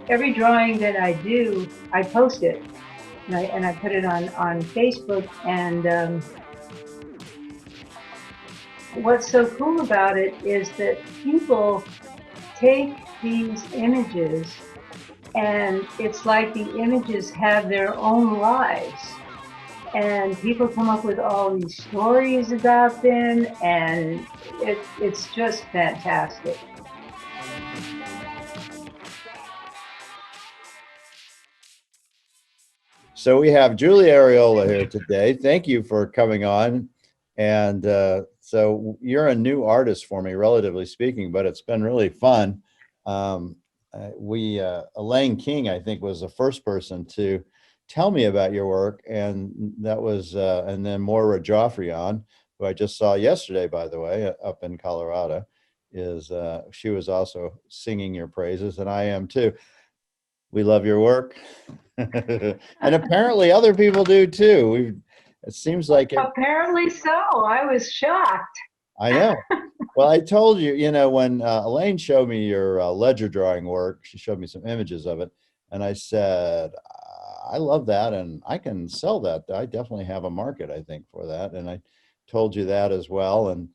every drawing that I do, I post it and I put it on Facebook. And what's so cool about it is that people take these images and it's like the images have their own lives. And people come up with all these stories about them, and it's just fantastic. So we have Julia Arriola here today. Thank you for coming on. And so you're a new artist for me, relatively speaking, but it's been really fun. Elaine King, I think, was the first person to tell me about your work, and that was, and then Maura Joffrion, who I just saw yesterday, by the way, up in Colorado, is she was also singing your praises, and I am too. We love your work. And apparently other people do too. It seems like it. Apparently so. I was shocked. I know. Well, I told you, when Elaine showed me your ledger drawing work, she showed me some images of it, and I said, I love that, and I can sell that. I definitely have a market, I think, for that. And I told you that as well. And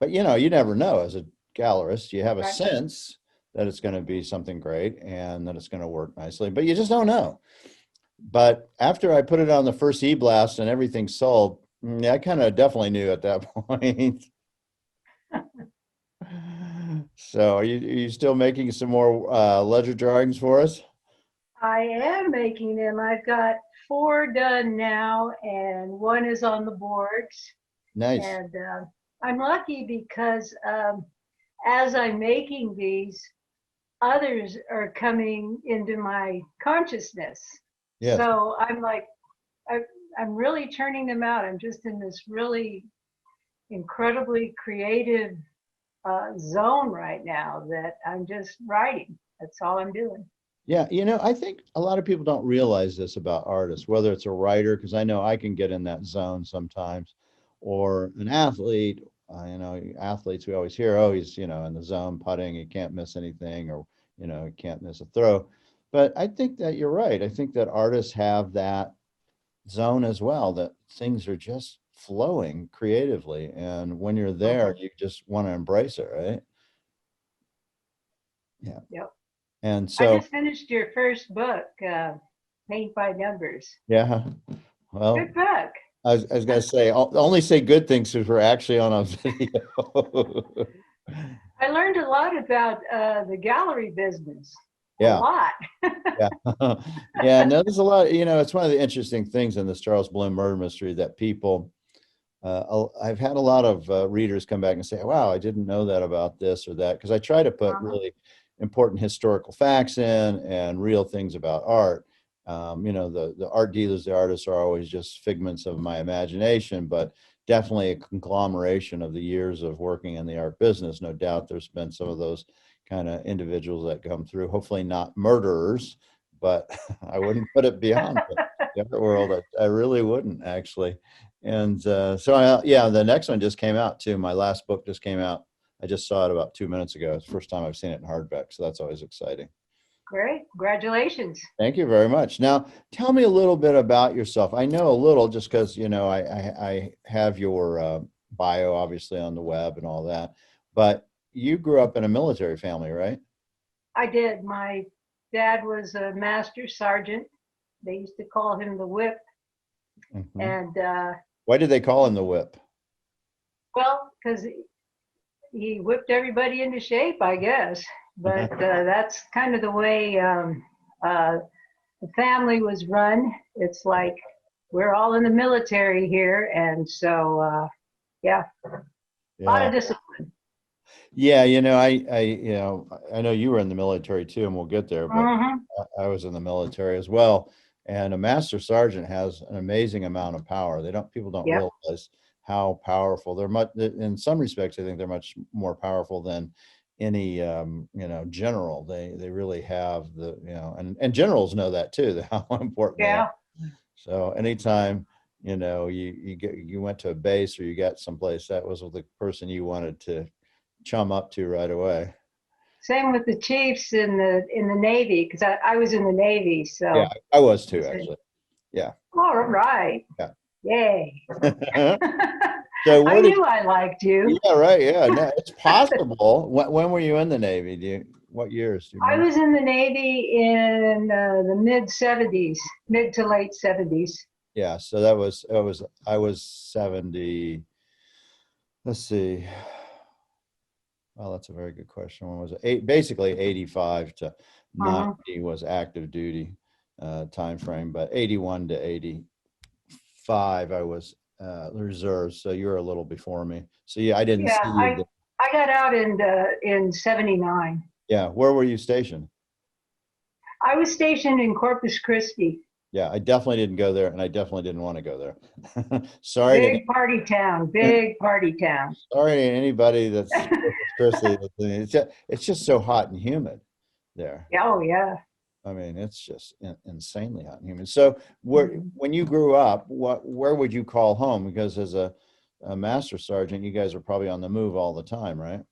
but you never know as a gallerist. You have a Right. sense that it's going to be something great and that it's going to work nicely, but you just don't know. But after I put it on the first e-blast and everything sold, I kind of definitely knew at that point. So are you still making some more ledger drawings for us? I am making them. I've got 4 done now, and 1 is on the boards. Nice. And I'm lucky because as I'm making these, others are coming into my consciousness. Yes. So I'm like, I, I'm really turning them out. I'm just in this really incredibly creative zone right now that I'm just writing. That's all I'm doing. Yeah, I think a lot of people don't realize this about artists, whether it's a writer, because I know I can get in that zone sometimes, or an athlete. Athletes, we always hear, oh, he's, in the zone putting, he can't miss anything, or, he can't miss a throw. But I think that you're right. I think that artists have that zone as well, that things are just flowing creatively. And when you're there, you just want to embrace it, right? Yeah. Yep. And I so, just finished your first book, Paint by Numbers. yeah, well, Good book. I was gonna say, I'll only say good things because we're actually on a video. I learned a lot about the gallery business. A Yeah, lot. yeah, yeah. No, there's a lot. It's one of the interesting things in this Charles Bloom murder mystery that people. I've had a lot of readers come back and say, "Wow, I didn't know that about this or that," because I try to put Uh-huh. really important historical facts in and real things about art. The art dealers, the artists are always just figments of my imagination, but definitely a conglomeration of the years of working in the art business. No doubt there's been some of those kind of individuals that come through, hopefully not murderers, but I wouldn't put it beyond the art world. I really wouldn't actually. And yeah, the next one just came out too. My last book just came out. I just saw it about 2 minutes ago. It's the first time I've seen it in hardback, so that's always exciting. Great. Congratulations. Thank you very much. Now, tell me a little bit about yourself. I know a little just because, I have your bio obviously on the web and all that, but you grew up in a military family, right? I did. My dad was a master sergeant. They used to call him the whip. Hmm. And Why did they call him the whip? well, because he whipped everybody into shape, I guess. But that's kind of the way uh, the family was run. It's like we're all in the military here. And so, yeah, a lot Yeah. of discipline. Yeah, I know you were in the military too, and we'll get there, but Mm-hmm. I was in the military as well. And a master sergeant has an amazing amount of power. People don't Yep. realize how powerful they're. Much in some respects, I think they're much more powerful than any general. They really have and generals know that too, how important they are. Yeah. So anytime you went to a base or you got someplace, that was the person you wanted to chum up to right away. Same with the chiefs in the Navy, because I was in the Navy, Yeah, so. I was too, actually. Yeah. All right. Yeah. Yay. So I where did? knew I liked you. Yeah, right. Yeah, no, it's possible. When were you in the Navy? What years? Do you I remember? was in the Navy in the mid 70s, mid to late 70s. Yeah, so I was 70. Let's see. Well, that's a very good question. When was it? Basically 85 to Uh-huh. 90 was active duty time frame, but 81 to 85 I was reserves. So you were a little before me. So yeah, I didn't Yeah, see you. I got out in 79. Yeah, where were you stationed? I was stationed in Corpus Christi, Yeah, I definitely didn't go there, and I definitely didn't want to go there. Sorry to big party town, big party town. sorry to anybody that's Christie. It's just so hot and humid there. Oh yeah. I mean, it's just insanely hot and humid. So, Mhm. when you grew up, where would you call home? Because as a master sergeant, you guys are probably on the move all the time, right?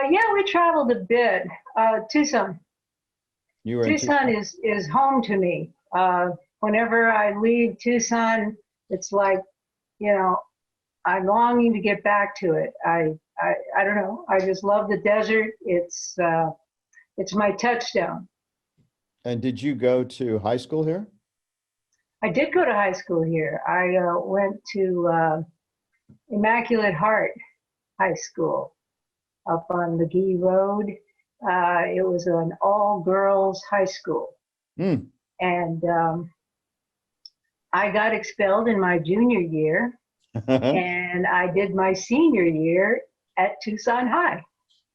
Yeah, we traveled a bit. Tucson. You were in Tucson Tucson. is home to me. Whenever I leave Tucson, it's like, you know, I'm longing to get back to it. I don't know. I just love the desert. It's my touchstone. And did you go to high school here? I did go to high school here. I went to Immaculate Heart High School up on McGee Road. It was an all girls high school. Hmm. And I got expelled in my junior year, and I did my senior year at Tucson High.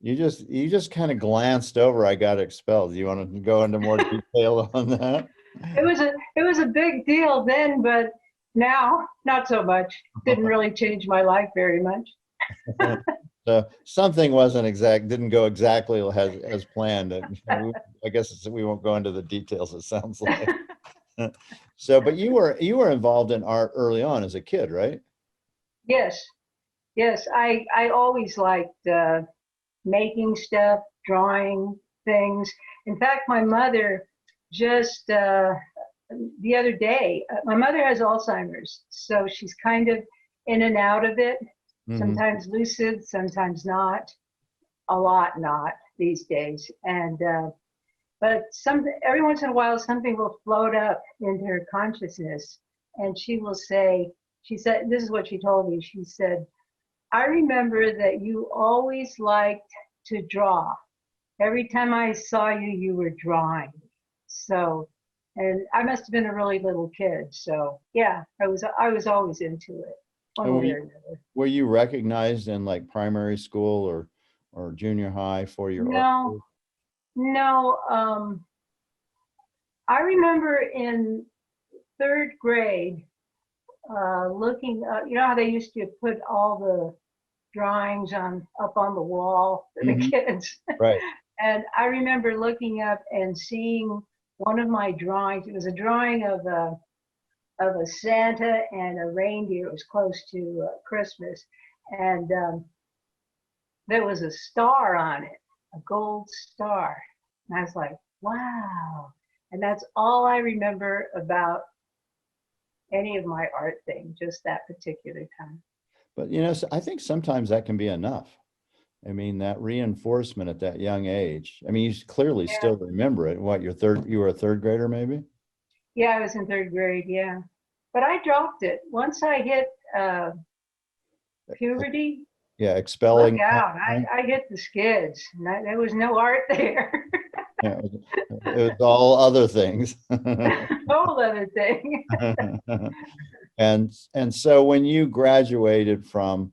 You just kind of glanced over. I got expelled. Do you want to go into more detail on that? It was a big deal then, but now not so much. Didn't really change my life very much. So something didn't go exactly as planned. I guess we won't go into the details. It sounds like. So, but you were involved in art early on as a kid, right? Yes, yes. I always liked making stuff, drawing things. In fact, my mother just the other day, my mother has Alzheimer's, so she's kind of in and out of it. Hmm. Sometimes lucid, sometimes not. A lot not these days. And but every once in a while, something will float up into her consciousness, and she will say, she said, this is what she told me. She said, I remember that you always liked to draw. Every time I saw you, you were drawing. So, and I must have been a really little kid. So yeah, I was always into it, one And way or another. were you recognized in like primary school or junior high for your art? No, no. I remember in third grade, looking, you know how they used to put all the drawings up on the wall for the Mhm. kids. Right. And I remember looking up and seeing one of my drawings. It was a drawing of a Santa and a reindeer. It was close to Christmas, and there was a star on it, a gold star. And I was like, wow. And that's all I remember about any of my art thing, just that particular time. But I think sometimes that can be enough. I mean, that reinforcement at that young age. I mean, you clearly Yeah. still remember it. What, you were a third grader, maybe? Yeah, I was in third grade. Yeah. But I dropped it. Once I hit puberty, Yeah, look expelling. out. I hit the skids. There was no art there. Yeah, it was all other things. Whole other thing. And so when you graduated from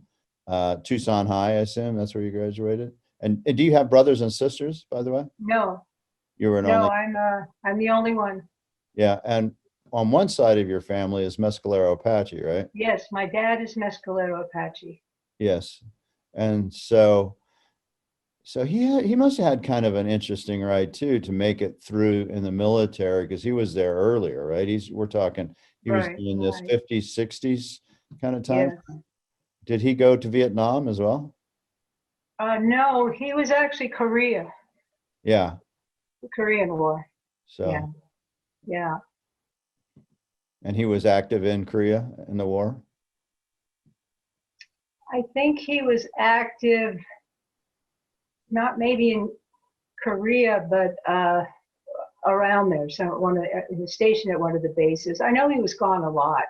Tucson High, I assume that's where you graduated. And do you have brothers and sisters, by the way? No, You were an no, only. I'm the only one. Yeah, and on one side of your family is Mescalero Apache, right? Yes, my dad is Mescalero Apache. Yes. And so he must have had kind of an interesting ride too to make it through in the military because he was there earlier, right? We're talking he was Right, in this right. 50s, 60s kind of time. Yes. Did he go to Vietnam as well? No, he was actually Korea, Yeah. the Korean War. Yeah, So, yeah. and he was active in Korea in the war. I think he was active, not maybe in Korea, but around there. So he was stationed at one of the bases. I know he was gone a lot.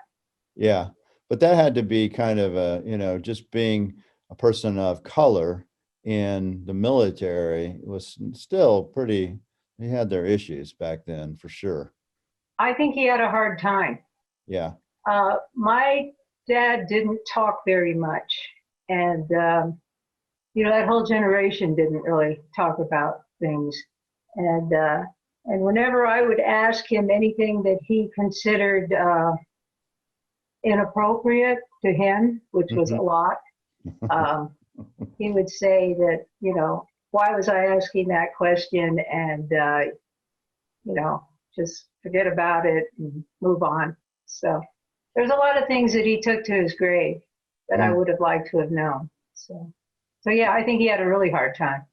Yeah. But that had to be kind of a, just being a person of color in the military was still pretty, they had their issues back then for sure. I think he had a hard time. Yeah. My dad didn't talk very much, and that whole generation didn't really talk about things. And whenever I would ask him anything that he considered inappropriate to him, which was a Mhm. lot, he would say that, why was I asking that question? And, just forget about it and move on. So there's a lot of things that he took to his grave that I Mm. would have liked to have known. So yeah, I think he had a really hard time.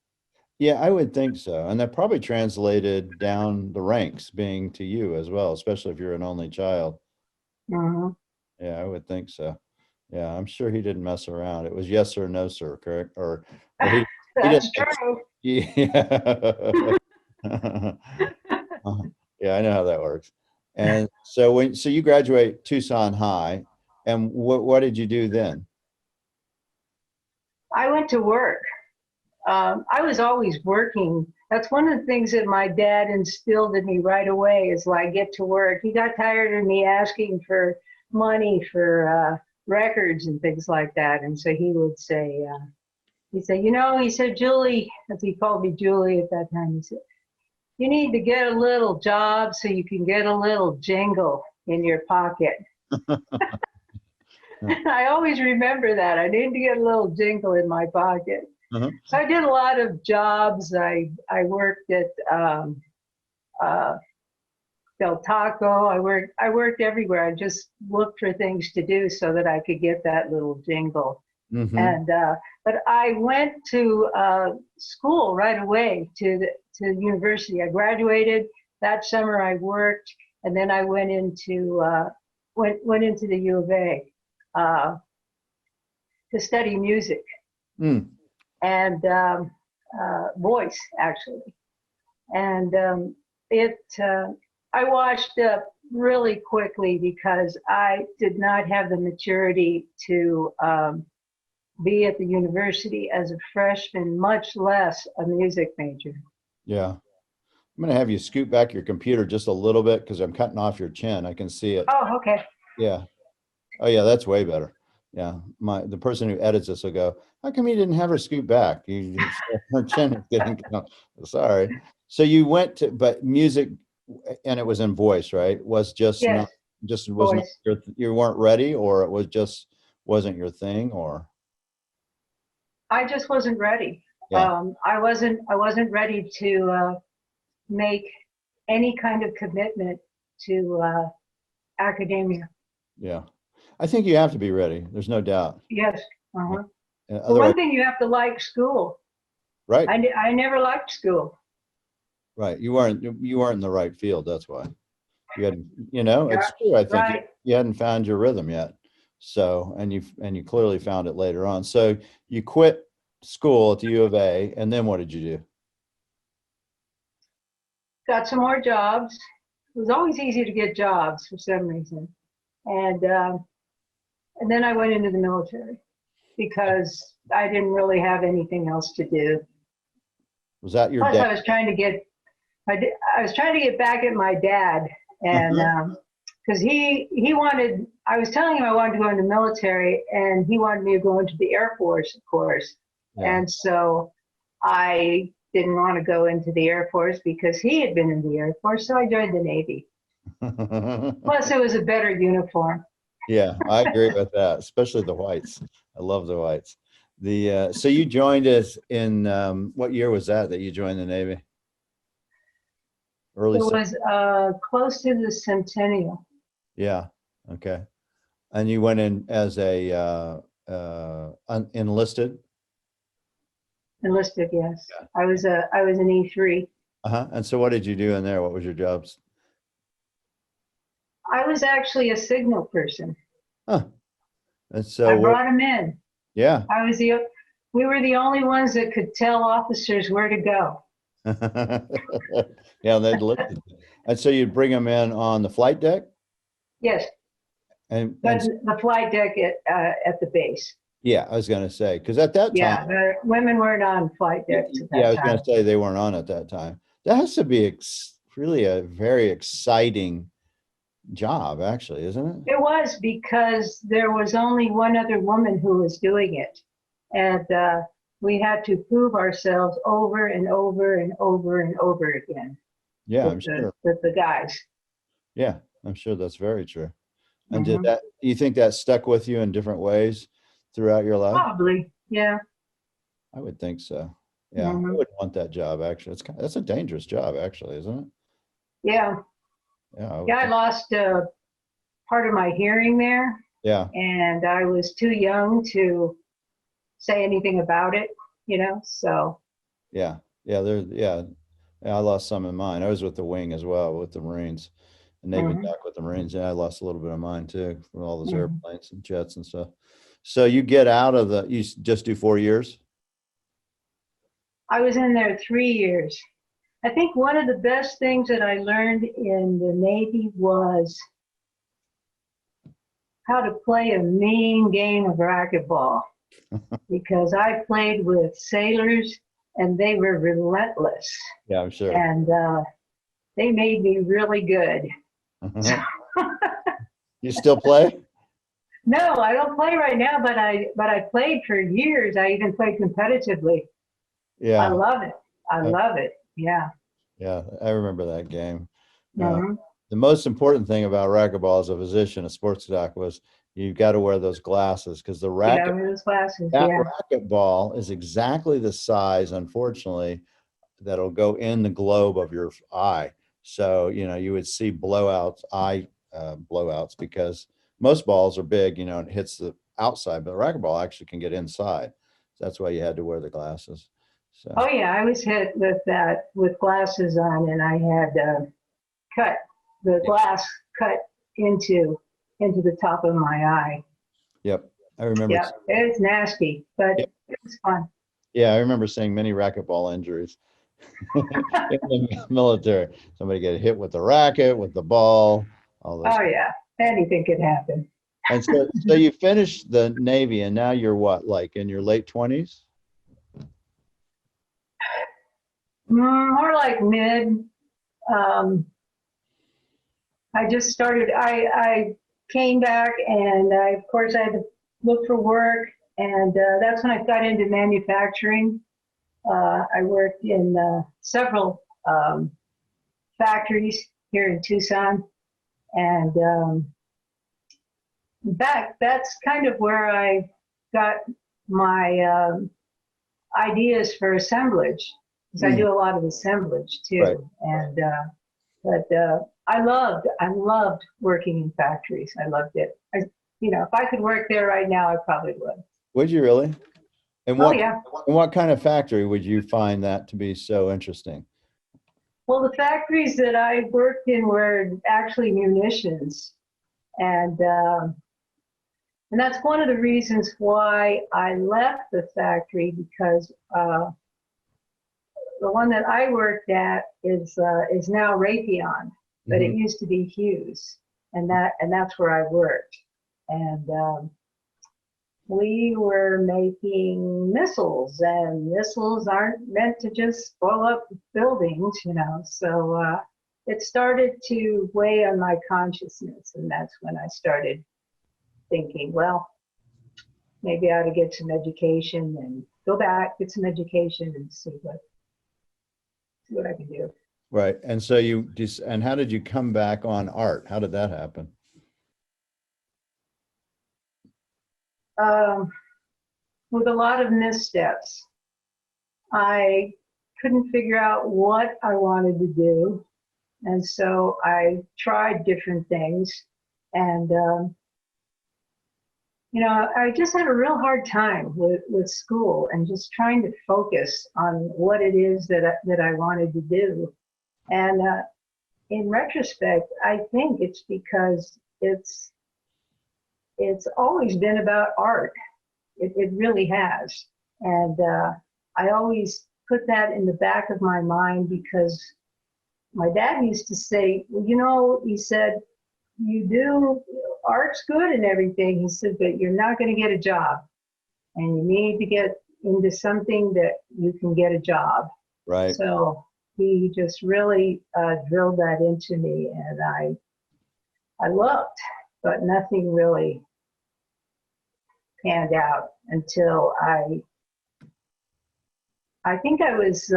Yeah, I would think so. And that probably translated down the ranks being to you as well, especially if you're an only child. Mhm. Yeah, I would think so. Yeah, I'm sure he didn't mess around. It was yes or no, sir, correct? Or he didn't That's true. yeah. Yeah, I know how that works. And so you graduate Tucson High, and what did you do then? I went to work. I was always working. That's one of the things that my dad instilled in me right away is like get to work. He got tired of me asking for money for records and things like that, and so he said, Julie, as he called me Julie at that time, he said, you need to get a little job so you can get a little jingle in your pocket. I always remember that. I need to get a little jingle in my pocket. Uh-huh. So I did a lot of jobs. I worked at uh, Del Taco. I worked everywhere. I just looked for things to do so that I could get that little jingle. Mm-hmm. And but I went to school right away to the university. I graduated that summer. I worked, and then I went into the U of A to study music Mm. and voice actually. And it I washed up really quickly because I did not have the maturity to be at the university as a freshman, much less a music major. Yeah. I'm going to have you scoot back your computer just a little bit because I'm cutting off your chin. I can see it. Oh, okay. Yeah. Oh, yeah, that's way better. Yeah. The person who edits this will go, how come you didn't have her scoot back? Her chin is getting, sorry. So you went to, but music, and it was in voice, right? Was just Yes, not, just was not, voice. you weren't ready, or it was just wasn't your thing, or, I just wasn't ready. yeah, I wasn't ready to make any kind of commitment to academia. yeah. I think you have to be ready. There's no doubt. Yes. Yeah. Uh-huh. For Otherwise, one thing, you have to like school. right. I never liked school. Right. You weren't in the right field. That's why you hadn't, it's Yeah. true. I think Right. you hadn't found your rhythm yet. So, and you clearly found it later on. So you quit school at the U of A, and then what did you do? Got some more jobs. It was always easy to get jobs for some reason. And then I went into the military because I didn't really have anything else to do. Was that your Plus, dad? I was trying to get back at my dad, and because he wanted, I was telling him I wanted to go into the military, and he wanted me to go into the Air Force, of course. Yeah. And so I didn't want to go into the Air Force because he had been in the Air Force, so I joined the Navy. Plus, it was a better uniform. Yeah, I agree with that, especially the whites. I love the whites. So you joined us in what year was that you joined the Navy? Early. It was close to the centennial. Yeah. Okay. And you went in as a enlisted. Enlisted, yes. Yeah. I was an E3. Uh-huh. And so what did you do in there? What was your jobs? I was actually a signal person. Huh. And I so brought them in. yeah. We were the only ones that could tell officers where to go. Yeah, they'd listen. And so you'd bring them in on the flight deck? Yes, And but the flight deck at the base. yeah, I was going to say, because at that Yeah, time, the women weren't on flight decks at yeah, I that was going time. to say they weren't on at that time. That has to be really a very exciting job, actually, isn't it? It was because there was only one other woman who was doing it. And we had to prove ourselves over and over and over and over again Yeah, I'm sure. with the guys. Yeah, I'm sure that's very true. And Mhm. you think that stuck with you in different ways throughout your life? Probably, yeah. I would think so. Yeah, I Mhm. wouldn't want that job, actually. That's a dangerous job, actually, isn't it? Yeah, Yeah, I would yeah. I think. lost part of my hearing there, Yeah, and I was too young to say anything about it, so. yeah, yeah. Yeah, I lost some of mine. I was with the wing as well, with the Marines, the Navy Mhm. doc with the Marines. Yeah, I lost a little bit of mine too, from all those Mhm. airplanes and jets and stuff. So you get out of you just do 4 years? I was in there 3 years. I think one of the best things that I learned in the Navy was how to play a mean game of racquetball, because I played with sailors and they were relentless, Yeah, I'm sure. and they made me really good. You still play? No, I don't play right now, but I played for years. I even played competitively. I Yeah, love it. I love it. Yeah. yeah, I remember that game. Uh, Hmm. the most important thing about racquetball as a physician, a sports doc, was you've got to wear those glasses because Yeah, those classes. that Yeah. racquetball is exactly the size, unfortunately, that'll go in the globe of your eye. So, you would see eye blowouts, because most balls are big, and it hits the outside, but the racquetball actually can get inside. So that's why you had to wear the glasses. So, Oh yeah, I was hit with that with glasses on, and I had cut the yeah, glass cut into the top of my eye. yep. I remember. Yeah, it's nasty, but Yep. it was fun. Yeah, I remember seeing many racquetball injuries in the military. Somebody get hit with the racket, with the ball, all those. Oh yeah, anything could happen. And so you finished the Navy, and now you're what, like in your late 20s? More like mid. Um, I just started. I came back, and of course I had to look for work, and that's when I got into manufacturing. I worked in several factories here in Tucson, and that's kind of where I got my ideas for assemblage, because I do a lot of assemblage Right. too. And but I loved working in factories. I loved it. If I could work there right now, I probably would. Would you really? And Oh yeah. what kind of factory would you find that to be so interesting? Well, the factories that I worked in were actually munitions, and that's one of the reasons why I left the factory, because the one that I worked at is now Raytheon, but it Mhm. used to be Hughes, and that's where I worked, and we were making missiles, and missiles aren't meant to just blow up buildings. So it started to weigh on my consciousness, and that's when I started thinking, well, maybe I ought to get some education and go back, get some education, and see what I can do. Right. And so and how did you come back on art? How did that happen? Um, with a lot of missteps, I couldn't figure out what I wanted to do, and so I tried different things, and you know, I just had a real hard time with school and just trying to focus on what it is that I wanted to do. And in retrospect, I think it's because it's always been about art. It really has. And I always put that in the back of my mind because my dad used to say, well, you know, he said, you do, art's good and everything. He said, but you're not going to get a job. And you need to get into something that you can get a job. Right. So he just really drilled that into me. And I looked, but nothing really panned out until I think I was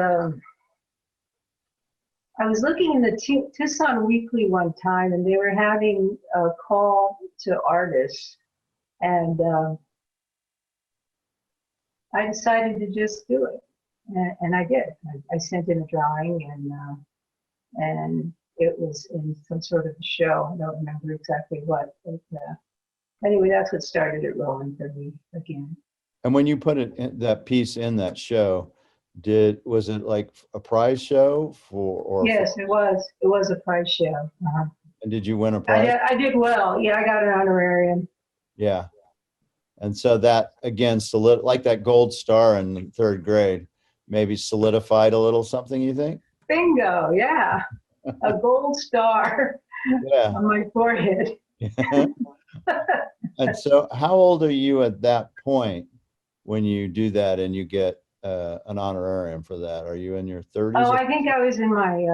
looking in the Tucson Weekly one time, and they were having a call to artists, and I decided to just do it, and I did. I sent in a drawing, and it was in some sort of a show. I don't remember exactly what, but anyway, that's what started it rolling for me again. And when you put it in, that piece in that show, was it like a prize show for, or Yes, it was. It was a prize show. Uh-huh. and did you win a prize? I did well. Yeah, I got an honorarium. Yeah. And so that again, like that gold star in third grade, maybe solidified a little something, you think? Bingo, yeah. A gold star Yeah. on my forehead. And so how old are you at that point when you do that and you get an honorarium for that? Are you in your 30s? Oh, I think I was in my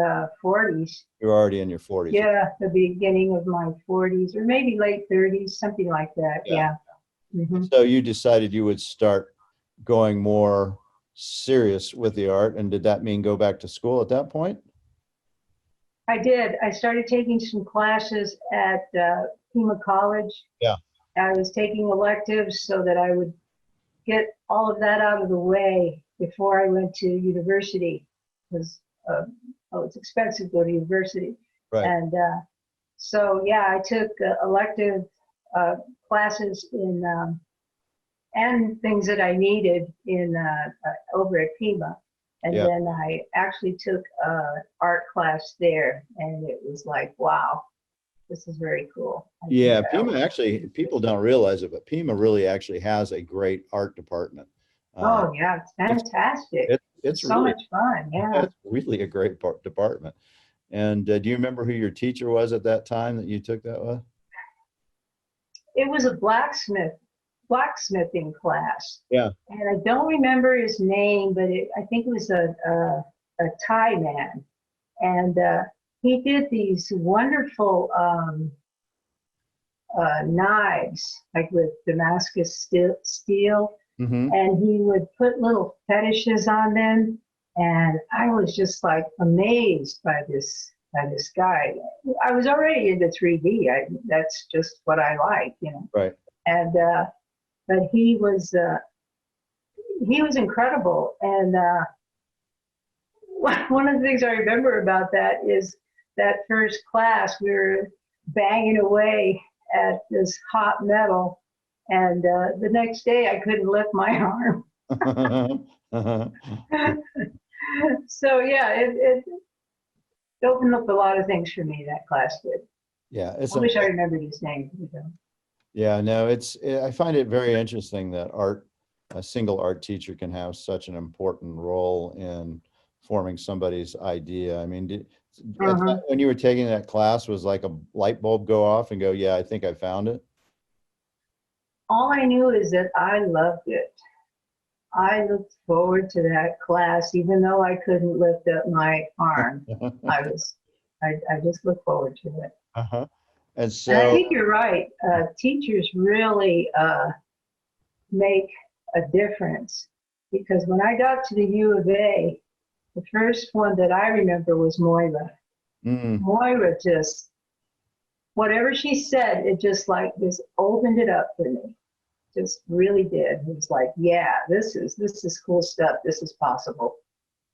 40s. You're already in your 40s. Yeah, the beginning of my 40s, or maybe late 30s, something like that. Yeah. Mm-hmm. So you decided you would start going more serious with the art. And did that mean go back to school at that point? I did. I started taking some classes at Pima College. Yeah. I was taking electives so that I would get all of that out of the way before I went to university, because it's expensive to go to university. Right. And so, yeah, I took elective classes in and things that I needed in over at Pima. And then I actually took an art class there, and it was like, wow, this is very cool. Yeah, Pima actually, people don't realize it, but Pima really actually has a great art department. Oh, yeah, it's fantastic. It's so really, much fun, yeah. It's really a great department. And do you remember who your teacher was at that time that you took that with? It was a blacksmithing class. Yeah. And I don't remember his name, but I think it was a Thai man. And he did these wonderful knives, like with Damascus steel. Mm-hmm. And he would put little fetishes on them. And I was just like amazed by this guy. I was already into 3D. That's just what I like, you know. Right. And but he was incredible. And one of the things I remember about that is that first class, we were banging away at this hot metal, and the next day I couldn't lift my arm. So yeah, it opened up a lot of things for me, that class did. Yeah, I wish I remembered his name. You know. Yeah, no, I find it very interesting that a single art teacher can have such an important role in forming somebody's idea. I mean, when you were taking that class, was like a light bulb go off and go, yeah, I think I found it? All I knew is that I loved it. I looked forward to that class, even though I couldn't lift up my arm. I just looked forward to it. Uh-huh. And so, and I think you're right. Teachers really make a difference, because when I got to the U of A, the first one that I remember was Moira. Moira just, whatever she said, it just opened it up for me. Just really did. It was like, yeah, this is cool stuff. This is possible.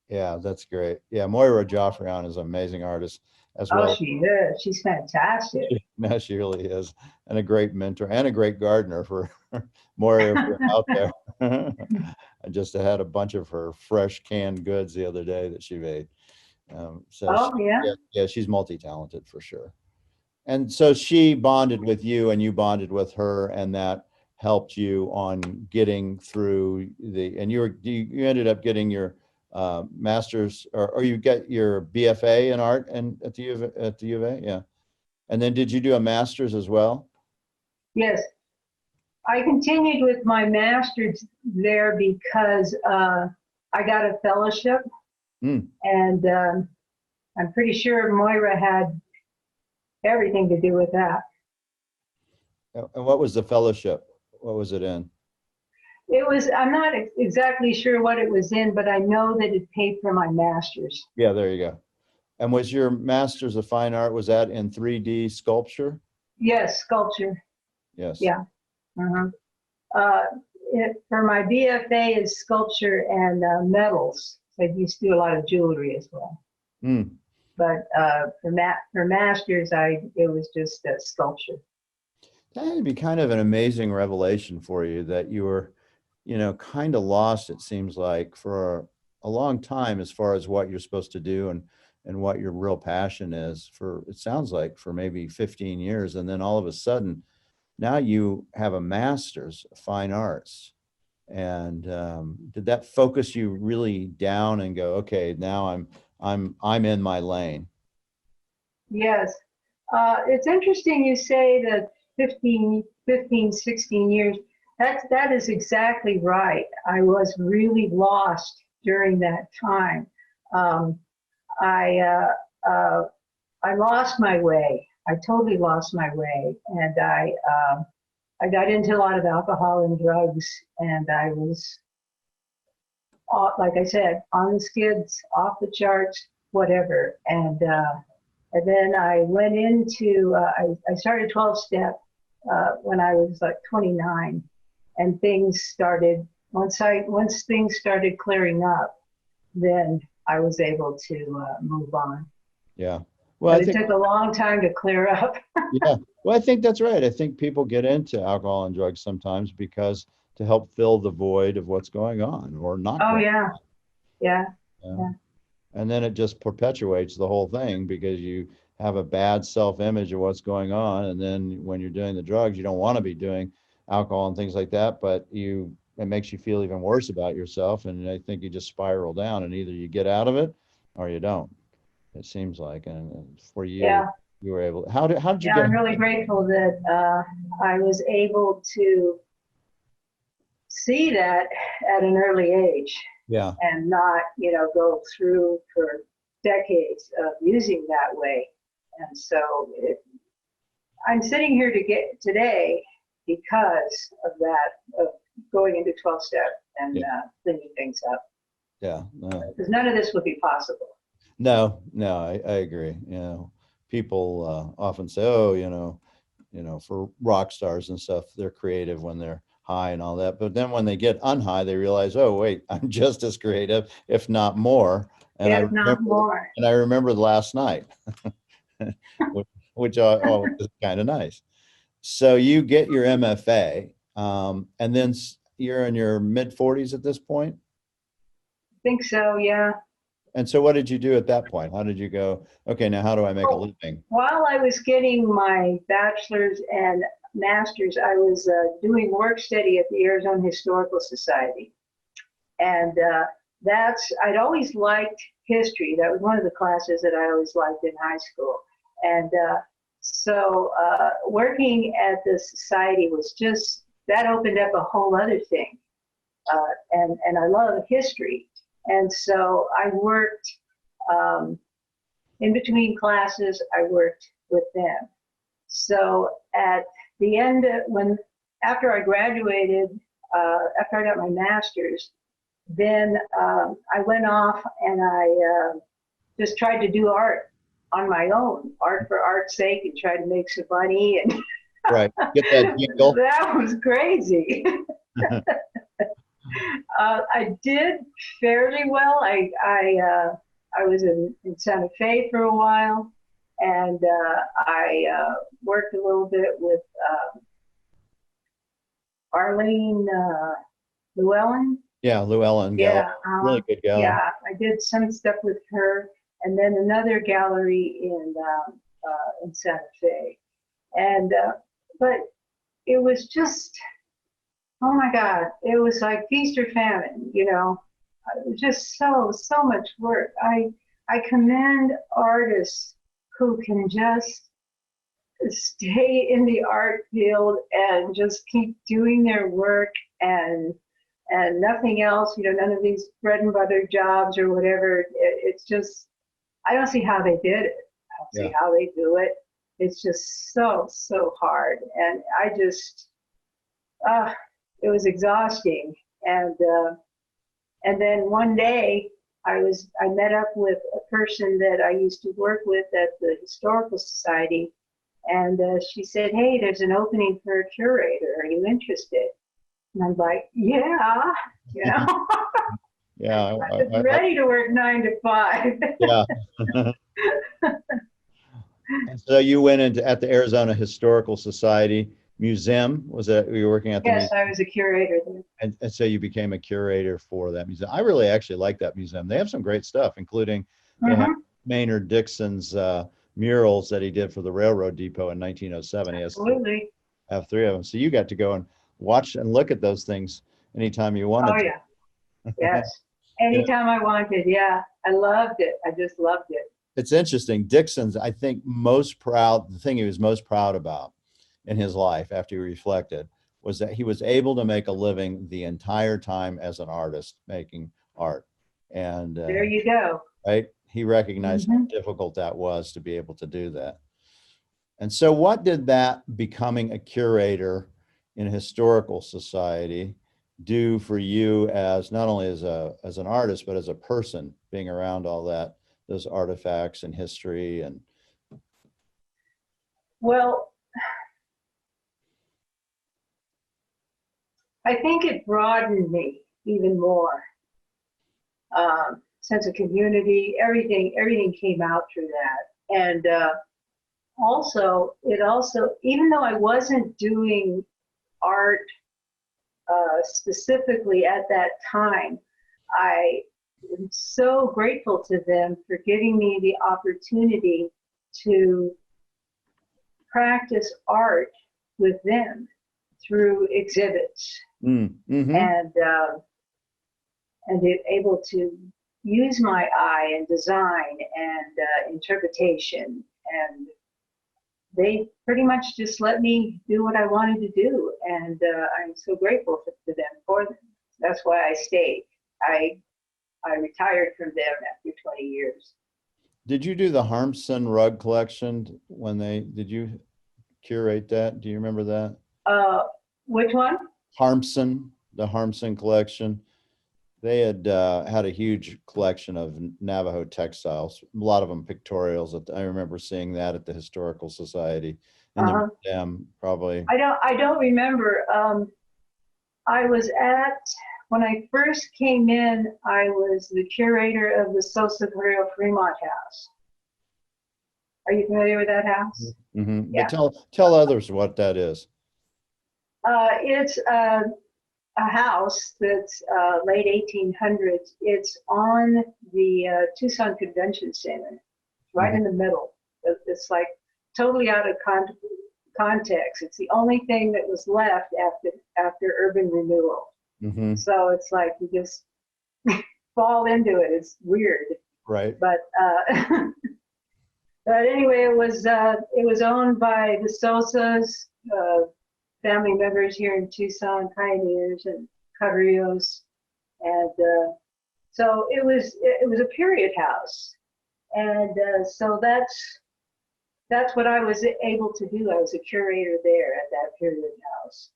Yeah, that's great. Yeah, Moira Joffrion is an amazing artist. as Oh, well. she is. She's fantastic. No, she really is, and a great mentor and a great gardener for more if you're out there. I just had a bunch of her fresh canned goods the other day that she made. So Oh, yeah. yeah, she's multi-talented for sure. And so she bonded with you and you bonded with her, and that helped you on getting through and you ended up getting your master's, or you get your BFA in art and at the U of A, yeah. And then did you do a master's as well? Yes. I continued with my master's there because I got a fellowship, Mm. and I'm pretty sure Moira had everything to do with that. And what was the fellowship? What was it in? It was, I'm not exactly sure what it was in, but I know that it paid for my master's. Yeah, there you go. And was your master's of fine art, was that in 3D sculpture? Yes, sculpture. Yes. Yeah. Uh-huh. For my BFA is sculpture and metals. I used to do a lot of jewelry as well. Mm. But for masters, it was just sculpture. That would be kind of an amazing revelation for you, that you were, kind of lost, it seems like, for a long time as far as what you're supposed to do and what your real passion is, for, it sounds like, for maybe 15 years. And then all of a sudden, now you have a master's of fine arts. And did that focus you really down and go, okay, now I'm in my lane? Yes. It's interesting you say that 16 years. That is exactly right. I was really lost during that time. Um, I lost my way. I totally lost my way, and I got into a lot of alcohol and drugs, and I was, like I said, on the skids, off the charts, whatever. And then I went into, I started 12-step when I was like 29, and things started, once things started clearing up, then I was able to move on. Yeah. Well, But I think it took a long time to clear up. yeah. Well, I think that's right. I think people get into alcohol and drugs sometimes because to help fill the void of what's going on or not Oh, going yeah. Yeah. on. Yeah. And then it just perpetuates the whole thing because you have a bad self-image of what's going on. And then when you're doing the drugs, you don't want to be doing alcohol and things like that, but it makes you feel even worse about yourself. And I think you just spiral down, and either you get out of it or you don't, it seems like. And for you, Yeah. you were able, how did you Yeah, get? I'm really grateful that I was able to see that at an early age Yeah. and not, go through for decades of using that way. And so I'm sitting here today because of that, of going into 12-step and cleaning things up. Yeah. No. Because none of this would be possible. No, I agree. People often say, oh, for rock stars and stuff, they're creative when they're high and all that. But then when they get unhigh, they realize, oh, wait, I'm just as creative, if not more. And If not more. I remember last night, which is kind of nice. So you get your MFA, and then you're in your mid 40s at this point. I think so, yeah. And so what did you do at that point? How did you go, okay, now how do I make a living? While I was getting my bachelor's and master's, I was doing work study at the Arizona Historical Society. And I'd always liked history. That was one of the classes that I always liked in high school. And so working at the society was just, that opened up a whole other thing. And I love history. And so I worked in between classes, I worked with them. So at the end, after I graduated, after I got my master's, then I went off and I just tried to do art on my own, art for art's sake, and try to make some money. And right, get that jingle. That was crazy. I did fairly well. I was in Santa Fe for a while, And I worked a little bit with Arlene Llewellyn. Yeah, Llewellyn Gallery. Yeah, Really good gallery. yeah, I did some stuff with her, and then another gallery in Santa Fe. And but it was just, oh my God, it was like feast or famine, you know. It was just so much work. I commend artists who can just stay in the art field and just keep doing their work and nothing else, you know, none of these bread and butter jobs or whatever. It's just, I don't see how they did it. I don't see how they do it. It's just so hard. And I just, it was exhausting. And then one day I met up with a person that I used to work with at the Historical Society. And she said, hey, there's an opening for a curator. Are you interested? And I'm like, yeah, you know. Yeah. I was ready to work 9 to 5. Yeah. And so you went into at the Arizona Historical Society Museum. Was that you were working at the Yes, museum? I was a curator there. And so you became a curator for that museum. I really actually like that museum. They have some great stuff, including they have Maynard Dixon's murals that he did for the railroad depot in 1907. He has Absolutely. have 3 of them. So you got to go and watch and look at those things anytime you wanted. Oh yeah, yes. Anytime I wanted. Yeah, I loved it. I just loved it. It's interesting. Dixon's, I think, the thing he was most proud about in his life after he reflected was that he was able to make a living the entire time as an artist making art. And there you go. Right? He recognized how difficult that was to be able to do that. And so what did that becoming a curator in a historical society do for you as not only as an artist, but as a person being around all that, those artifacts and history? And well, I think it broadened me even more. Sense of community, everything came out through that. And also, even though I wasn't doing art specifically at that time, I am so grateful to them for giving me the opportunity to practice art with them through exhibits and able to use my eye and design and interpretation, and they pretty much just let me do what I wanted to do, and I'm so grateful to them for them. That's why I stayed. I retired from them after 20 years. Did you do the Harmson rug collection did you curate that? Do you remember that? Which one? Harmson, the Harmson collection. They had had a huge collection of Navajo textiles, a lot of them pictorials. I remember seeing that at the Historical Society in the museum, probably. I don't remember. When I first came in, I was the curator of the Sosa Carrillo Fremont House. Are you familiar with that house? Yeah. But tell others what that is. It's a house that's late 1800s. It's on the Tucson Convention Center, right in the middle. It's like totally out of context. It's the only thing that was left after urban renewal. So it's like you just fall into it. It's weird, right? But but anyway, it was owned by the Sosas, family members here in Tucson, pioneers and Carrillos, and so it was a period house, and so that's what I was able to do. I was a curator there at that period house,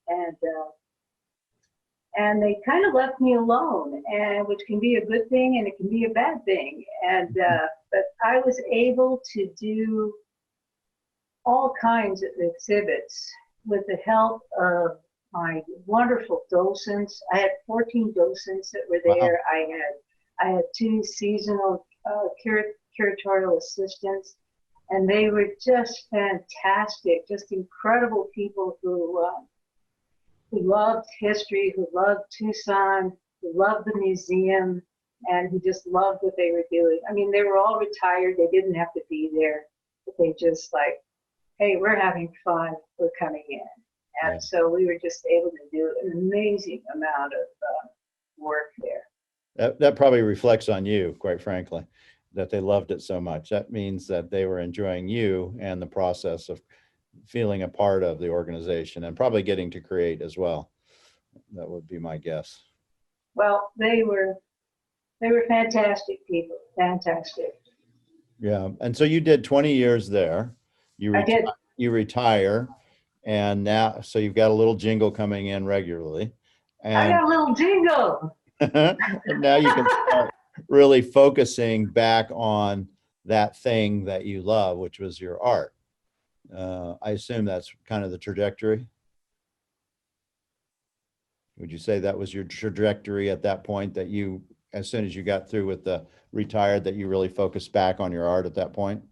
and they kind of left me alone, and which can be a good thing and it can be a bad thing, and but I was able to do all kinds of exhibits with the help of my wonderful docents. I had 14 docents that were there. Wow. I had 2 seasonal curatorial assistants. And they were just fantastic, just incredible people who loved history, who loved Tucson, who loved the museum, and who just loved what they were doing. I mean, they were all retired. They didn't have to be there, but they just like, hey, we're having fun. We're coming in. And Yeah. so we were just able to do an amazing amount of work there. That probably reflects on you, quite frankly, that they loved it so much. That means that they were enjoying you and the process of feeling a part of the organization and probably getting to create as well. That would be my guess. Well, they were fantastic people, fantastic. Yeah. And so you did 20 years there. I did. You retire, and now, so you've got a little jingle coming in regularly. I And got a little jingle. and now you can start really focusing back on that thing that you love, which was your art. I assume that's kind of the trajectory. Would you say that was your trajectory at that point, that you, as soon as you got through with the retired, that you really focused back on your art at that point?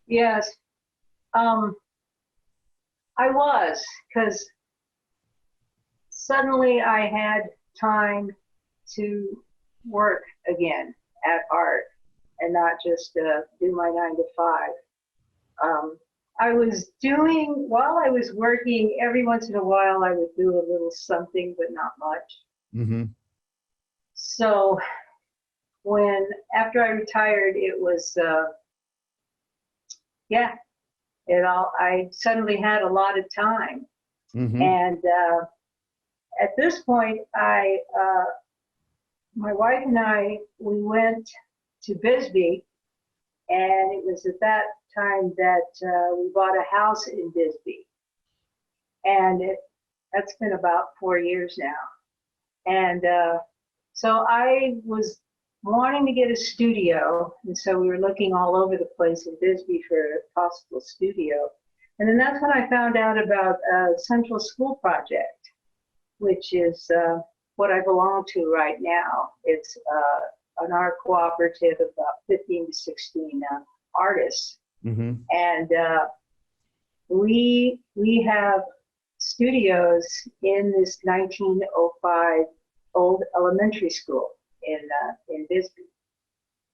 Yes. I was, because suddenly I had time to work again at art and not just do my 9 to 5. I was doing, while I was working, every once in a while I would do a little something, but not much. Mm-hmm. So after I retired, it was, I suddenly had a lot of time. Mm-hmm. And at this point, my wife and I, we went to Bisbee, and it was at that time that we bought a house in Bisbee. And that's been about 4 years now. And so I was wanting to get a studio, and so we were looking all over the place in Bisbee for a possible studio. And then that's when I found out about Central School Project, which is what I belong to right now. It's an art cooperative of about 15 to 16 artists. Mm-hmm. And we have studios in this 1905 old elementary school in Bisbee.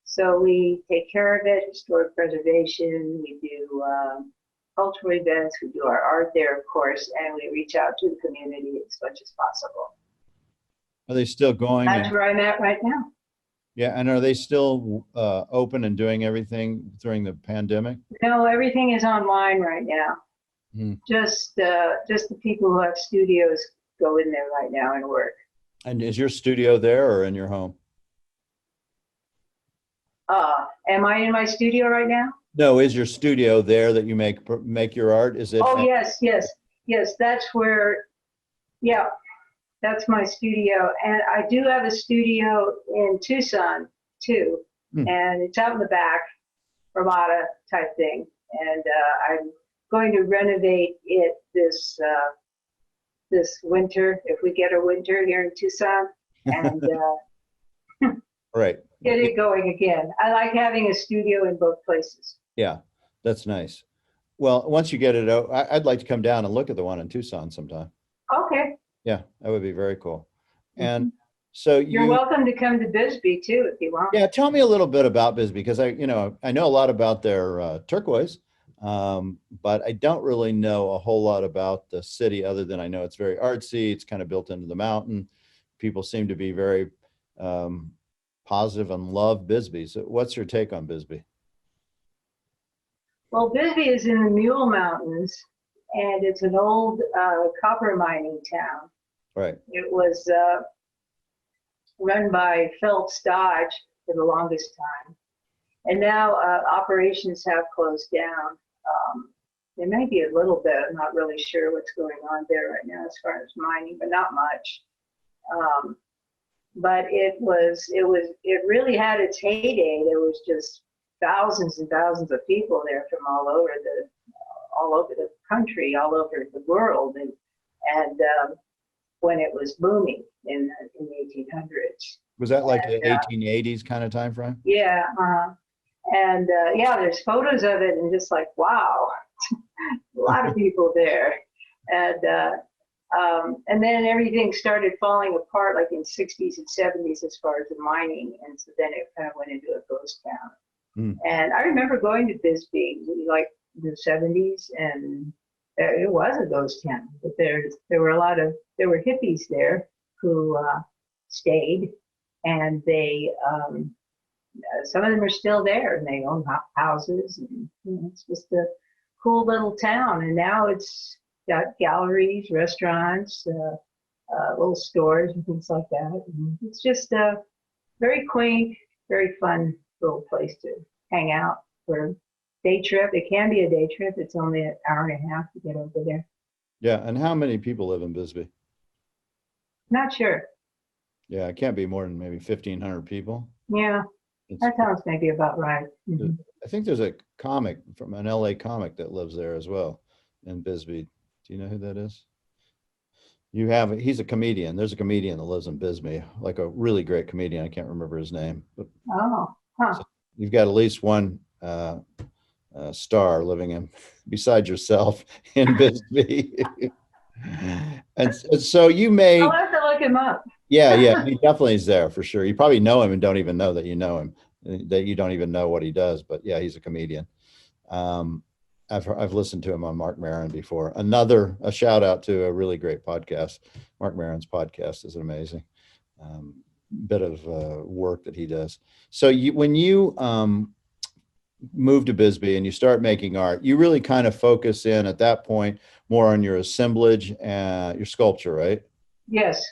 So we take care of it, historic preservation, we do cultural events, we do our art there, of course, and we reach out to the community as much as possible. Are they still going? That's where I'm at right now. Yeah, and are they still open and doing everything during the pandemic? No, everything is online right now. Just the people who have studios go in there right now and work. And is your studio there or in your home? Am I in my studio right now? No, is your studio there that you make your art? Is it? Oh, yes. That's where, yeah, that's my studio. And I do have a studio in Tucson too. And it's out in the back, Ramada type thing. And I'm going to renovate it this winter, if we get a winter here in Tucson, and right. Get it going again. I like having a studio in both places. Yeah, that's nice. Well, once you get it out, I'd like to come down and look at the one in Tucson sometime. Okay. Yeah, that would be very cool. And so you're welcome to come to Bisbee too, if you want. Yeah, tell me a little bit about Bisbee, because I know a lot about their turquoise, but I don't really know a whole lot about the city, other than I know it's very artsy. It's kind of built into the mountain. People seem to be very positive and love Bisbee. So what's your take on Bisbee? Well, Bisbee is in the Mule Mountains, and it's an old copper mining town. Right. It was run by Phelps Dodge for the longest time. And now operations have closed down. There may be a little bit, I'm not really sure what's going on there right now as far as mining, but not much. But it really had its heyday. There was just thousands and thousands of people there from all over the country, all over the world, and when it was booming in the 1800s. Was that like the 1880s kind of time frame? Yeah, And yeah, there's photos of it, and just like, wow, a lot of people there. And then everything started falling apart, like in 60s and 70s, as far as the mining, and so then it kind of went into a ghost town. And I remember going to Bisbee, like the 70s, and it was a ghost town. But there were hippies there who stayed, and they some of them are still there, and they own houses, and it's just a cool little town. And now it's got galleries, restaurants, little stores, and things like that. And it's just a very quaint, very fun little place to hang out for a day trip. It can be a day trip. It's only an hour and a half to get over there. Yeah. And how many people live in Bisbee? Not sure. Yeah, it can't be more than maybe 1,500 people. Yeah, that sounds maybe about right. Mm-hmm. I think there's a comic from an LA comic that lives there as well in Bisbee. Do you know who that is? He's a comedian. There's a comedian that lives in Bisbee, like a really great comedian. I can't remember his name, but so you've got at least one star living in besides yourself in Bisbee. and so you may. I'll have to look him up. Yeah, he definitely is there for sure. You probably know him and don't even know that you know him, that you don't even know what he does. But yeah, he's a comedian. I've listened to him on Mark Maron before. A shout out to a really great podcast. Mark Maron's podcast is amazing. Bit of work that he does. So when you move to Bisbee and you start making art, you really kind of focus in at that point more on your assemblage and your sculpture, right? Yes.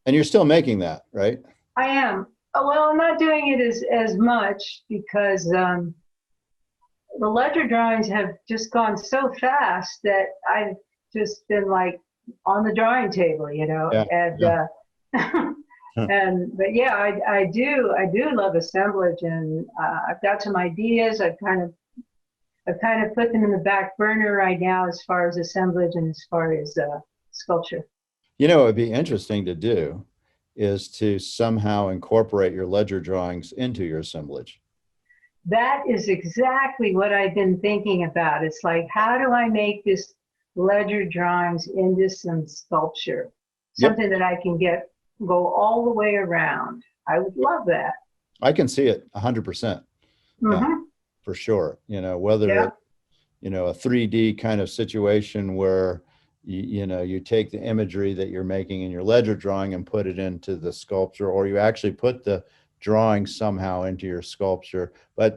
And you're still making that, right? I am. Well, I'm not doing it as much because the ledger drawings have just gone so fast that I've just been like on the drawing table, you know. Yeah. But yeah, I do love assemblage, and I've got some ideas. I've kind of put them in the back burner right now as far as assemblage and as far as sculpture. You know, it would be interesting to do is to somehow incorporate your ledger drawings into your assemblage. That is exactly what I've been thinking about. It's like, how do I make this ledger drawings into some sculpture? Something that I can go all the way around. I would love that. I can see it 100%. For sure. You know, whether it, you know, a 3D kind of situation where you take the imagery that you're making in your ledger drawing and put it into the sculpture, or you actually put the drawing somehow into your sculpture. But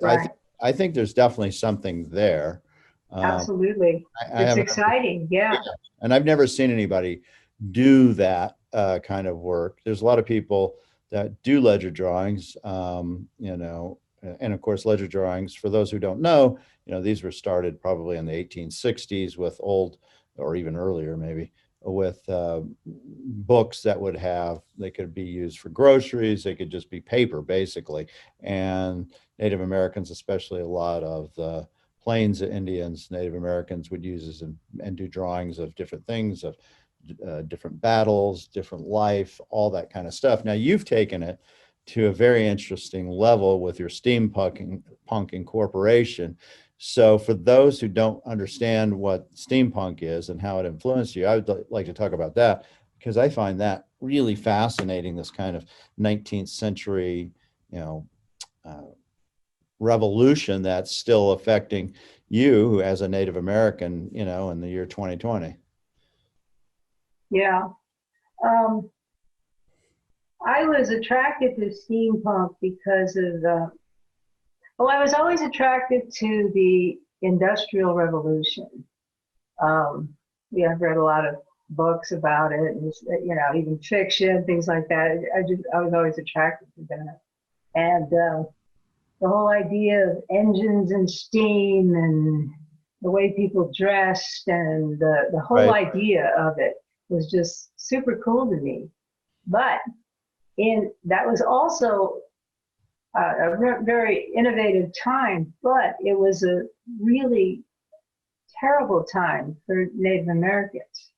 I think there's definitely something there. Absolutely. It's exciting. Yeah. And I've never seen anybody do that kind of work. There's a lot of people that do ledger drawings, you know, and of course, ledger drawings, for those who don't know, you know, these were started probably in the 1860s with old, or even earlier maybe, with books that they could be used for groceries. They could just be paper basically. And Native Americans, especially a lot of the Plains Indians, Native Americans would use this and do drawings of different things, of different battles, different life, all that kind of stuff. Now you've taken it to a very interesting level with your steampunk incorporation. So for those who don't understand what steampunk is and how it influenced you, I would like to talk about that, because I find that really fascinating, this kind of 19th century, you know, revolution that's still affecting you as a Native American, you know, in the year 2020. Yeah. I was attracted to steampunk because of I was always attracted to the Industrial Revolution. I've read a lot of books about it, and you know, even fiction, things like that. I was always attracted to that, and the whole idea of engines and steam and the way people dressed and the whole idea of it was just super cool to me. But that was also a very innovative time, but it was a really terrible time for Native Americans.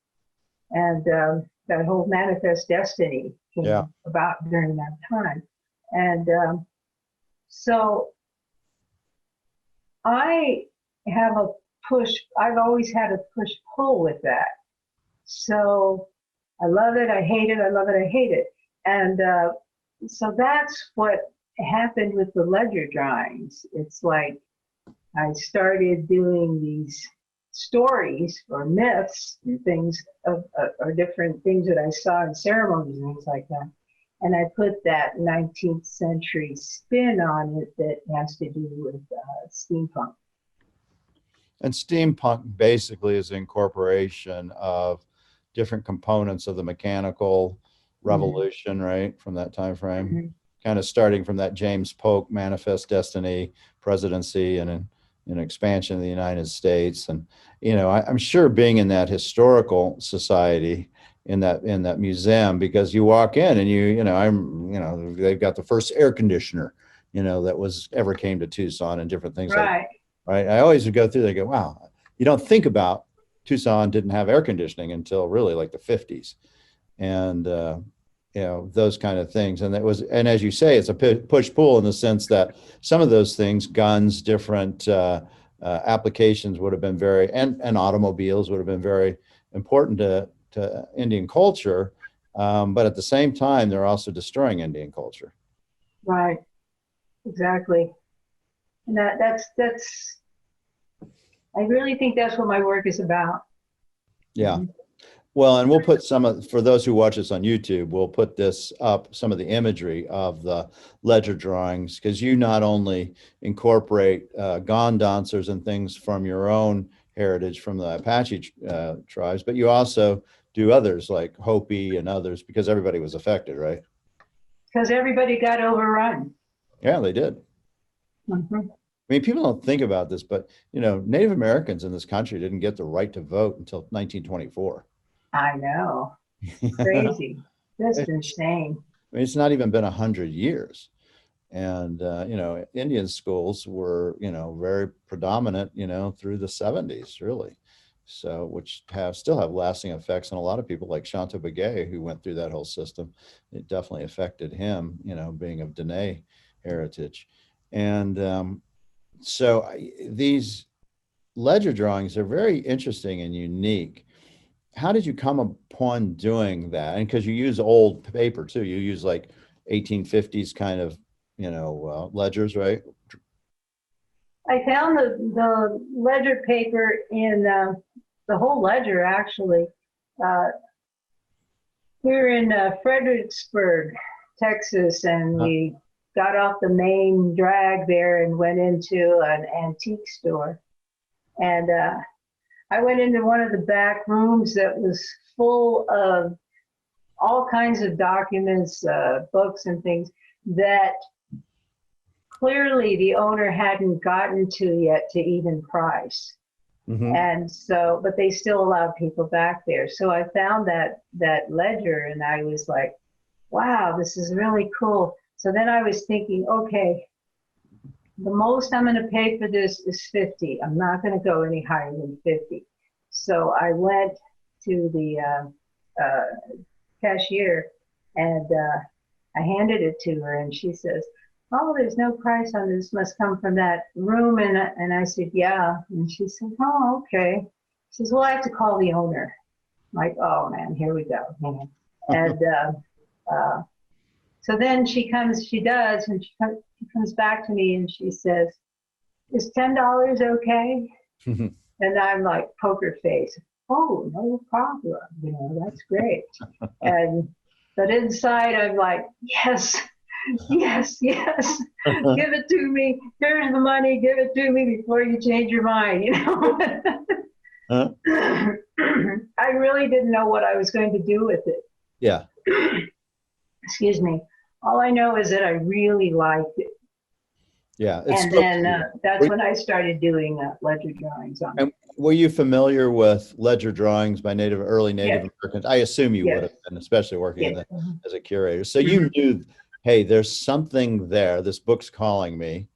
And that whole Manifest Destiny came about during that time. And so I have a I've always had a push-pull with that. So I love it, I hate it, I love it, I hate it. And so that's what happened with the ledger drawings. It's like I started doing these stories or myths and things or different things that I saw in ceremonies and things like that. And I put that 19th century spin on it that has to do with steampunk. And steampunk basically is an incorporation of different components of the mechanical revolution, right, from that time frame, kind of starting from that James Polk Manifest Destiny presidency and an expansion of the United States. And, you know, I'm sure being in that historical society, in that museum, because you walk in and you know, they've got the first air conditioner, you know, that was ever came to Tucson and different things like that. Right. I always would go through there and go, wow, you don't think about Tucson didn't have air conditioning until really like the 50s. And, you know, those kind of things. And and as you say, it's a push pull in the sense that some of those things, guns, different applications would have been and automobiles would have been very important to Indian culture. But at the same time, they're also destroying Indian culture. Right. Exactly. And that's I really think that's what my work is about. Yeah. Well, and we'll put for those who watch us on YouTube, we'll put this up, some of the imagery of the ledger drawings, because you not only incorporate gone dancers and things from your own heritage from the Apache tribes, but you also do others like Hopi and others, because everybody was affected, right? Because everybody got overrun. Yeah, they did. I mean, people don't think about this, but, you know, Native Americans in this country didn't get the right to vote until 1924. I know. Crazy. Just insane. I mean, it's not even been 100 years. And, you know, Indian schools were, you know, very predominant, you know, through the 70s, really. So, which still have lasting effects on a lot of people like Shanta Begay, who went through that whole system. It definitely affected him, you know, being of Dene heritage. And so these ledger drawings are very interesting and unique. How did you come upon doing that? And because you use old paper too, you use like 1850s kind of, you know, ledgers, right? I found the ledger paper in the whole ledger, actually. We were in Fredericksburg, Texas, and we got off the main drag there and went into an antique store. And I went into one of the back rooms that was full of all kinds of documents, books and things that clearly the owner hadn't gotten to yet to even price. And so, but they still allowed people back there. So I found that ledger and I was like, wow, this is really cool. So then I was thinking, okay, the most I'm going to pay for this is 50. I'm not going to go any higher than 50. So I went to the cashier and I handed it to her and she says, oh, there's no price on this, must come from that room. And I said, yeah. And she said, oh, okay. She says, well, I have to call the owner. I'm like, oh man, here we go. And so then she does, and she comes back to me and she says, is $10 okay? And I'm like, poker face. Oh, no problem. You know, that's great. But inside I'm like, yes. Yes. Give it to me. Here's the money. Give it to me before you change your mind, you know. I really didn't know what I was going to do with it. Yeah. Excuse me. All I know is that I really liked it. Yeah. And then that's when I started doing ledger drawings on it. And were you familiar with ledger drawings by early Native Americans? I assume you would have been, especially working as a curator. So you knew, hey, there's something there. This book's calling me.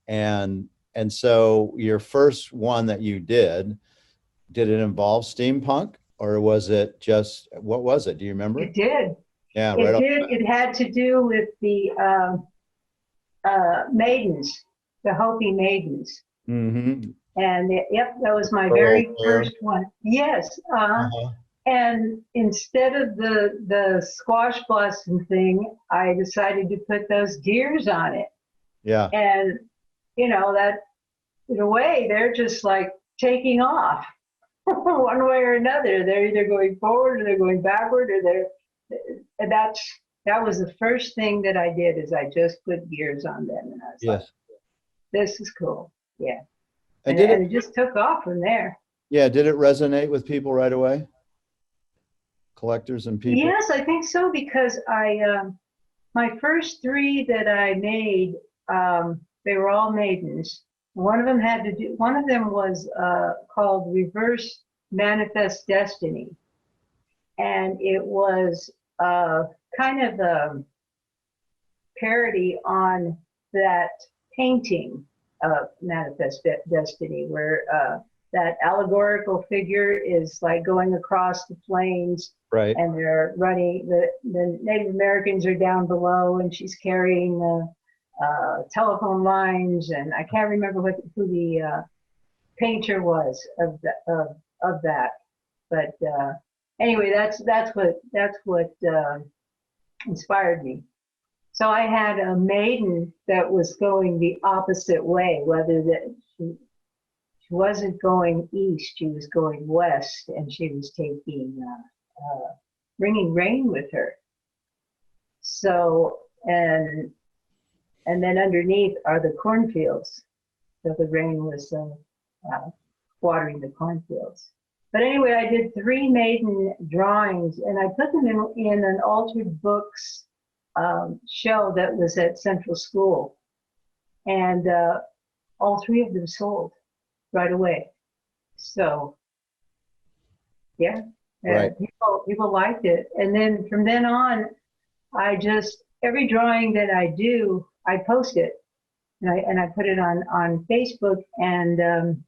And so your first one that you did it involve steampunk, or was it just, what was it? Do you remember? It did. Yeah, it did. It had to do with the maidens, the Hopi maidens. Mm-hmm. And yep, that was my Pearl very hair. first one. Yes. Uh-huh. And instead of the squash blossom thing, I decided to put those gears on it. Yeah. And that in a way they're just like taking off one way or another. They're either going forward or they're going backward or and that was the first thing that I did is I just put gears on them and I was like, Yes. this is cool. Yeah. And And it just took off from there. did it resonate with people right away? Collectors and people? Yes, I think so because my first three that I made, they were all maidens. One of them was called Reverse Manifest Destiny. And it was kind of a parody on that painting of Manifest Destiny, where that allegorical figure is like going across the plains, Right. and they're running. The Native Americans are down below, and she's carrying the telephone lines, and I can't remember who the painter was of that, but anyway, that's what inspired me. So I had a maiden that was going the opposite way, whether that she wasn't going east, she was going west, and she was taking bringing rain with her. So and then underneath are the cornfields. So the rain was watering the cornfields. But anyway, I did 3 maiden drawings, and I put them in an altered books show that was at Central School, and all 3 of them sold right away. So yeah, Right. people liked it, and then from then on, I just every drawing that I do, I post it, and I put it on Facebook, and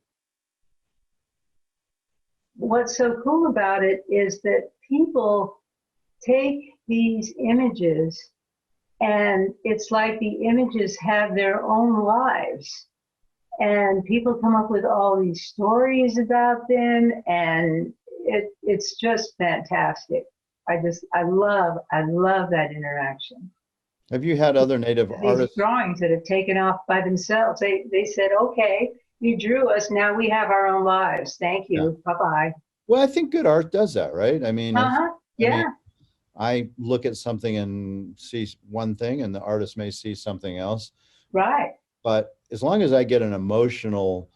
what's so cool about it is that people take these images and it's like the images have their own lives, and people come up with all these stories about them, and it's just fantastic. I love that interaction. Have you had other native These artists? drawings that have taken off by themselves, they said, okay, you drew us, now we have our own lives, thank Yeah. you, bye-bye. Well, I think good art does that, right? I mean, Yeah. I look at something and see one thing, and the artist may see something else. Right. But as long as I get an emotional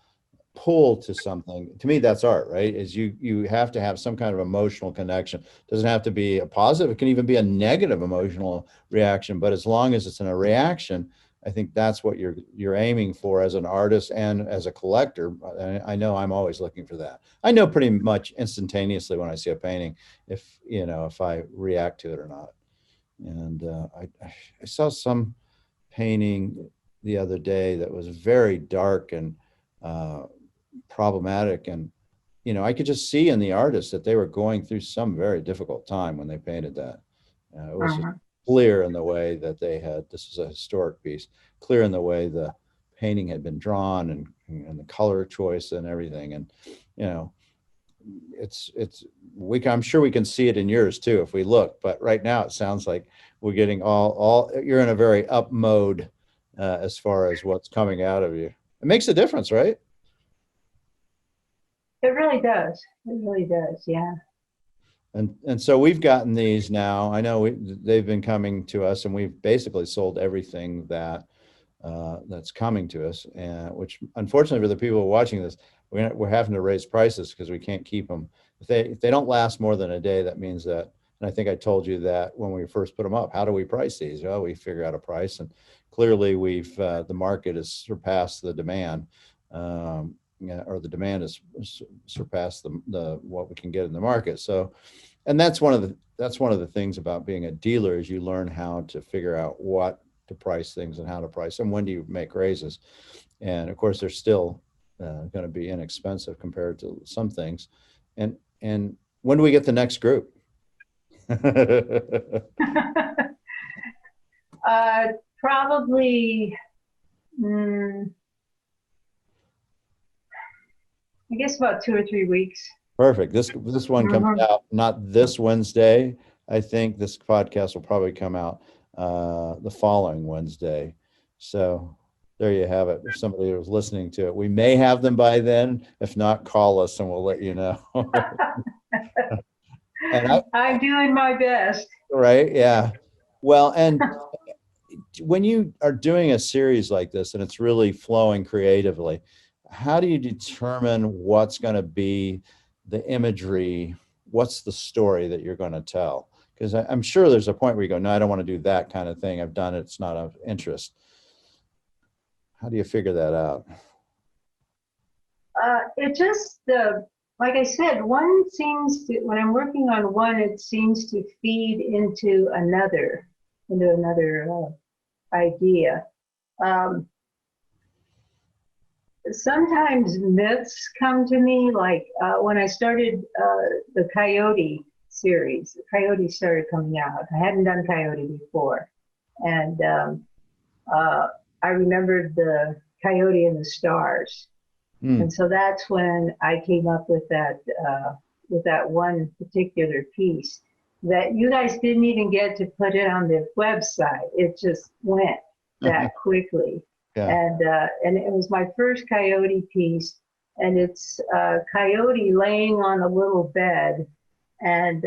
pull to something, to me, that's art, right? Is you have to have some kind of emotional connection. It doesn't have to be a positive. It can even be a negative emotional reaction. But as long as it's in a reaction, I think that's what you're aiming for as an artist and as a collector. I know I'm always looking for that. I know pretty much instantaneously when I see a painting if I react to it or not. And I saw some painting the other day that was very dark and problematic, and I could just see in the artist that they were going through some very difficult time when they painted that. It was just clear in the way that this is a historic piece, clear in the way the painting had been drawn, and the color choice and everything. And I'm sure we can see it in yours too if we look, but right now it sounds like we're getting all you're in a very up mode as far as what's coming out of you. It makes a difference, right? It really does. It really does. Yeah. And so we've gotten these now. I know they've been coming to us, and we've basically sold everything that's coming to us, and which unfortunately for the people watching this, we're having to raise prices because we can't keep them. If they don't last more than a day, that means that. And I think I told you that when we first put them up. How do we price these? Well, we figure out a price, and clearly the market has surpassed the demand. Or the demand has surpassed the what we can get in the market. So, and that's one of the things about being a dealer is you learn how to figure out what to price things and how to price them. When do you make raises? And of course, they're still going to be inexpensive compared to some things. And when do we get the next group? Probably. I guess about 2 or 3 weeks. Perfect. This one comes out not this Wednesday. I think this podcast will probably come out the following Wednesday. So there you have it. If somebody was listening to it, we may have them by then. If not, call us and we'll let you know. And I'm doing my best. right, yeah. Well, and when you are doing a series like this and it's really flowing creatively, how do you determine what's going to be the imagery? What's the story that you're going to tell? Because I'm sure there's a point where you go, no, I don't want to do that kind of thing. I've done it. It's not of interest. How do you figure that out? It just, like I said, one seems to, when I'm working on one, it seems to feed into another idea. Sometimes myths come to me, like when I started the Coyote series. The Coyote started coming out. I hadn't done Coyote before, and I remembered the Coyote and the Stars, and so that's when I came up with that one particular piece that you guys didn't even get to put it on the website. It just went that quickly. Yeah. And it was my first Coyote piece, and it's Coyote laying on a little bed, and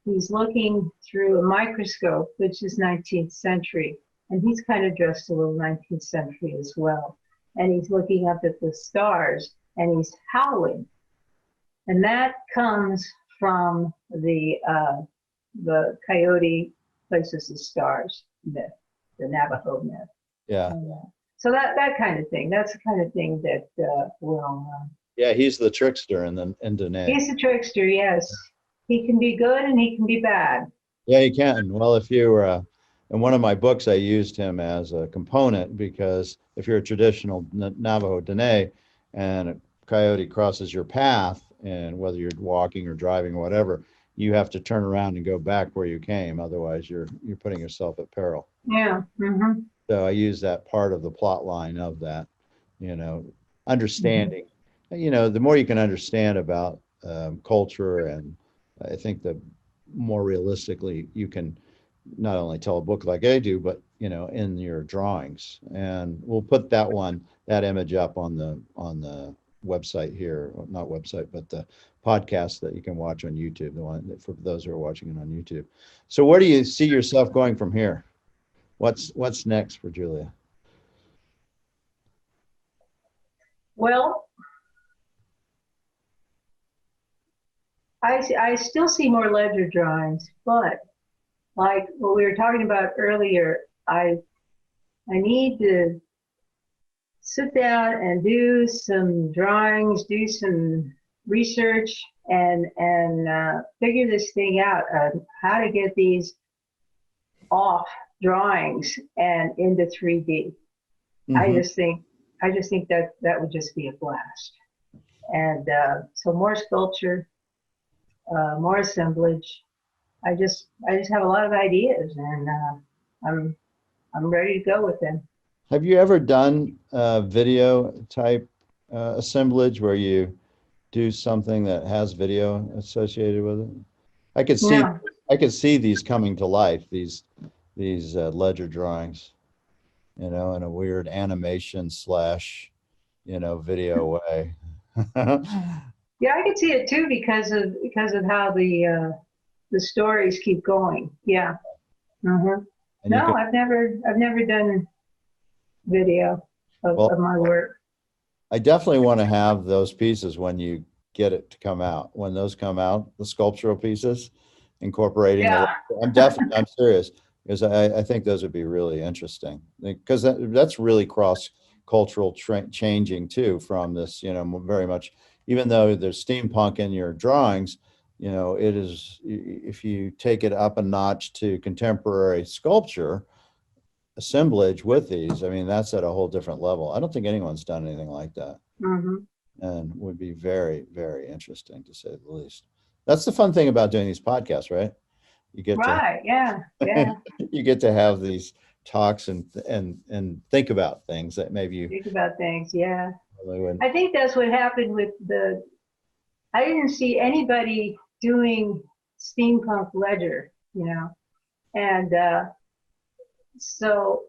he's looking through a microscope, which is 19th century, and he's kind of dressed a little 19th century as well. And he's looking up at the stars, and he's howling, and that comes from the Coyote places the stars myth, the Navajo myth. Yeah. So that kind of thing. That's the kind of thing that will. Yeah, he's the trickster in Dene. He's the trickster. Yes, he can be good and he can be bad. Yeah, he can. Well, if you were in one of my books, I used him as a component because if you're a traditional Navajo Dene and a coyote crosses your path, and whether you're walking or driving or whatever, you have to turn around and go back where you came. Otherwise, you're putting yourself at peril. Yeah. Mm-hmm. So I use that part of the plot line of that, understanding. The more you can understand about culture, and I think the more realistically you can not only tell a book like I do, but in your drawings. And we'll put that image up on the website here, not website, but the podcast that you can watch on YouTube, the one for those who are watching it on YouTube. So where do you see yourself going from here? What's next for Julia? Well, I still see more ledger drawings, but like what we were talking about earlier, I need to sit down and do some drawings, do some research, and figure this thing out, how to get these off drawings and into 3D. Mm-hmm. I just think that would just be a blast. And so more sculpture, more assemblage. I just have a lot of ideas, and I'm ready to go with them. Have you ever done video type assemblage where you do something that has video associated with it? I could see these coming to life, these ledger drawings, in a weird animation / video way. Yeah, I could see it too because of how the stories keep going. Yeah. Mm-hmm. No, I've never done video of my work. I definitely want to have those pieces when you get it to come out. When those come out, the sculptural pieces, incorporating. Yeah. I'm serious, because I think those would be really interesting, because that's really cross-cultural changing too from this, very much, even though there's steampunk in your drawings, it is, if you take it up a notch to contemporary sculpture assemblage with these, I mean, that's at a whole different level. I don't think anyone's done anything like that. Mm-hmm. And would be very, very interesting, to say the least. That's the fun thing about doing these podcasts, right? You get yeah. you get to have these talks and think about things that maybe you think about things. Yeah. I think that's what happened with I didn't see anybody doing steampunk ledger, and so,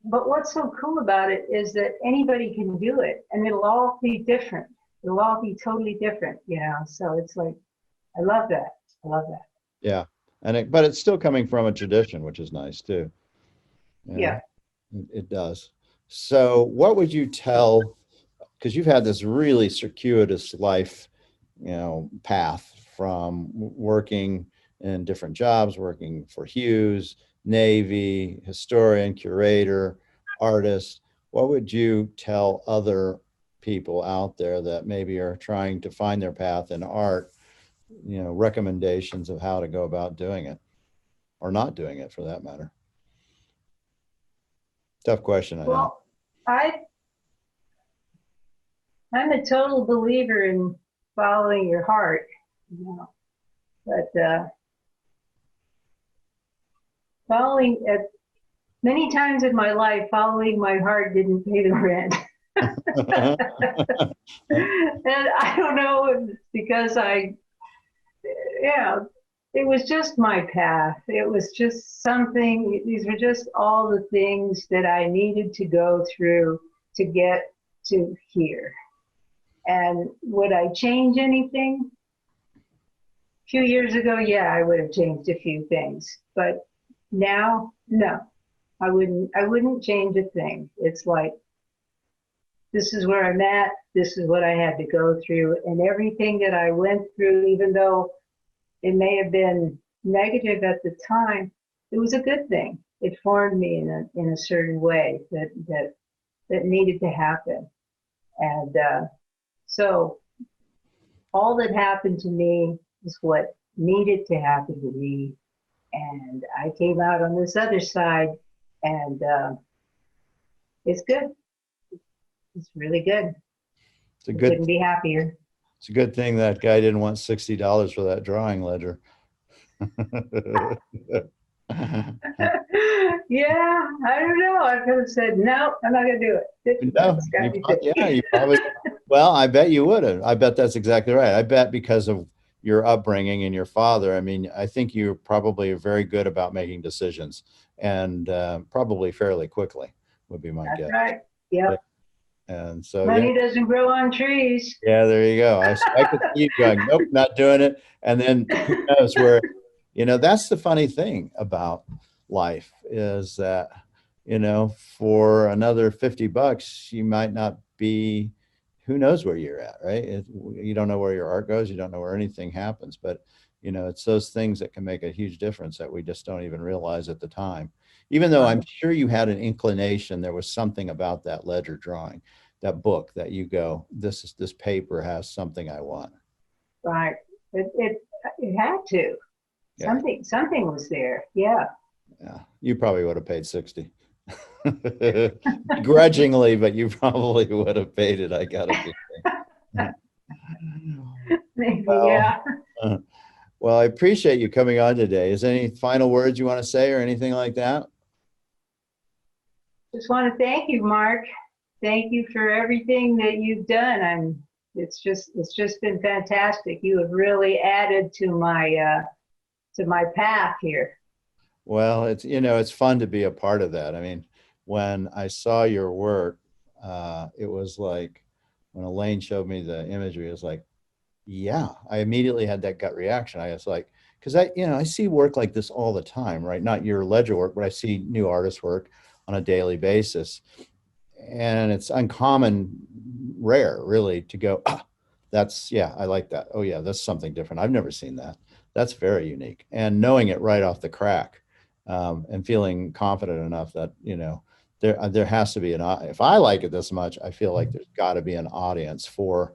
but what's so cool about it is that anybody can do it, and it'll all be different. It'll all be totally different, so it's like, I love that. I love that. Yeah. But it's still coming from a tradition, which is nice too. Yeah. It does. So what would you tell, because you've had this really circuitous life, path from working in different jobs, working for Hughes, Navy, historian, curator, artist. What would you tell other people out there that maybe are trying to find their path in art, recommendations of how to go about doing it or not doing it for that matter? Tough question, I know. Well, I'm a total believer in following your heart, but many times in my life, following my heart didn't pay the rent. And I don't know if it's because it was just my path. It was just something, these were just all the things that I needed to go through to get to here. And would I change anything? A few years ago, yeah, I would have changed a few things. But now, no, I wouldn't change a thing. It's like, this is where I'm at. This is what I had to go through. And everything that I went through, even though it may have been negative at the time, it was a good thing. It formed me in a certain way that needed to happen. And so all that happened to me is what needed to happen to me. And I came out on this other side, and it's good. It's really good. I couldn't be happier. It's a good thing that guy didn't want $60 for that drawing ledger. Yeah, I don't know. I could have said, no, I'm not going to do it. No, you probably, well, I bet you would have. I bet that's exactly right. I bet because of your upbringing and your father, I mean, I think you're probably very good about making decisions, and probably fairly quickly would be my guess. That's right. Yep. And so money doesn't grow on trees. Yeah, there you go. I could see you going, nope, not doing it. And then who knows where, that's the funny thing about life is that, for another $50, you might not be, who knows where you're at, right? You don't know where your art goes. You don't know where anything happens, but it's those things that can make a huge difference that we just don't even realize at the time. Even though I'm sure you had an inclination, there was something about that ledger drawing, that book that you go, this paper has something I want. Right. It had to. Yeah. Something was there. Yeah. Yeah. You probably would have paid 60. Grudgingly, but you probably would have paid it, I gotta think. Maybe, yeah. Well, I appreciate you coming on today. Is there any final words you want to say or anything like that? Just want to thank you, Mark. Thank you for everything that you've done. It's just been fantastic. You have really added to my path here. Well, it's fun to be a part of that. I mean, when I saw your work, it was like when Elaine showed me the imagery, it was like, yeah, I immediately had that gut reaction. I was like, because I see work like this all the time, right? Not your ledger work, but I see new artist work on a daily basis. And it's uncommon, rare, really, to go, I like that. Oh yeah, that's something different. I've never seen that. That's very unique. And knowing it right off the crack, and feeling confident enough that, there has to be if I like it this much, I feel like there's got to be an audience for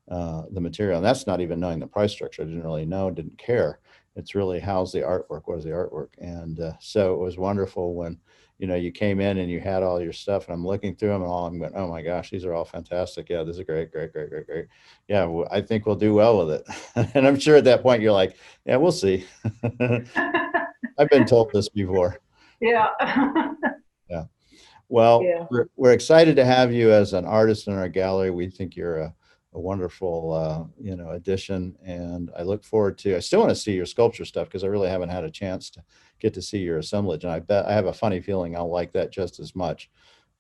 the material. And that's not even knowing the price structure. I didn't really know, didn't care. It's really, how's the artwork? What is the artwork? And so it was wonderful when, you came in and you had all your stuff, and I'm looking through them and I'm going, oh my gosh, these are all fantastic. Yeah, this is great, great, great, great, great. Yeah, I think we'll do well with it. And I'm sure at that point you're like, yeah, we'll see. I've been told this before. Yeah. Yeah. Well, Yeah. we're excited to have you as an artist in our gallery. We think you're a wonderful, addition, and I look forward to. I still want to see your sculpture stuff because I really haven't had a chance to get to see your assemblage, and I bet I have a funny feeling I'll like that just as much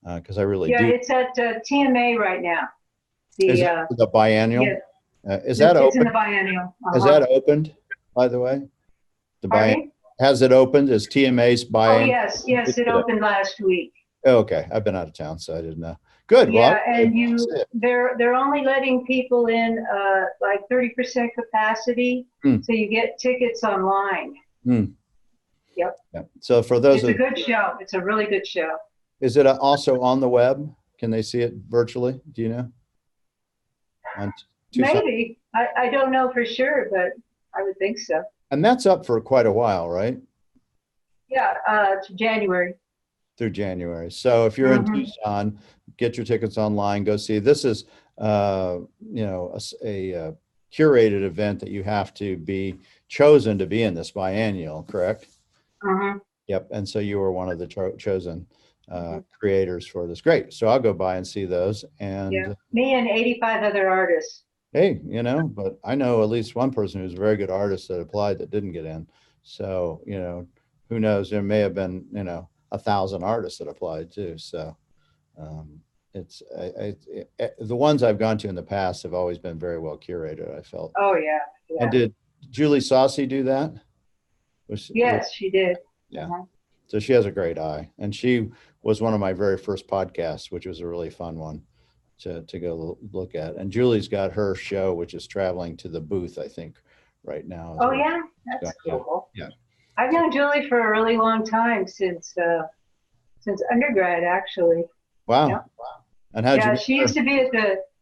because I really Yeah, do. it's at TMA right now. Is it the biennial? Yeah, Is that it's in open? the biennial. Has that opened, by the way? The Pardon me? Has it opened? Is TMA's Oh, biennial? yes, it opened last week. Oh, okay, I've been out of town, so I didn't know. Good. Yeah, Well, and they're only letting people in like 30% capacity, so you get tickets online. Yep. Yeah. So for those, it's a good show. It's a really good show. Is it also on the web? Can they see it virtually? Do you know? Maybe. I don't know for sure, but I would think so. And that's up for quite a while, right? Yeah, to January. Through January. So if you're in Tucson, get your tickets online, go see. This is, a curated event that you have to be chosen to be in this biennial, correct? Yep. And so you were one of the chosen creators for this. Great. So I'll go by and see those. And yeah, me and 85 other artists. Hey, but I know at least one person who's a very good artist that applied that didn't get in. So, who knows? There may have been, 1,000 artists that applied too. So the ones I've gone to in the past have always been very well curated, I felt. Oh, yeah. And did Julie Saucy do that? Yes, she did. Yeah. So she has a great eye. And she was one of my very first podcasts, which was a really fun one to go look at. And Julie's got her show, which is traveling to the booth, I think, right now. Oh, yeah? That's cool. Yeah. I've known Julie for a really long time, since undergrad, actually. Wow. Yeah. Wow. And how'd she used to be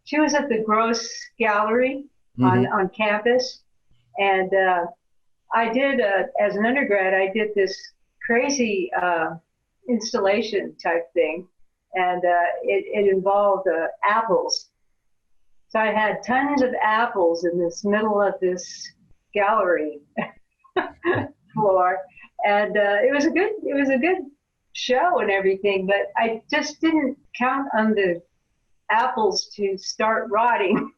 she was at the Gross Gallery on campus. And I did, as an undergrad, I did this crazy installation type thing. And it involved apples. So I had tons of apples in this middle of this gallery floor, and it was a good show and everything. But I just didn't count on the apples to start rotting.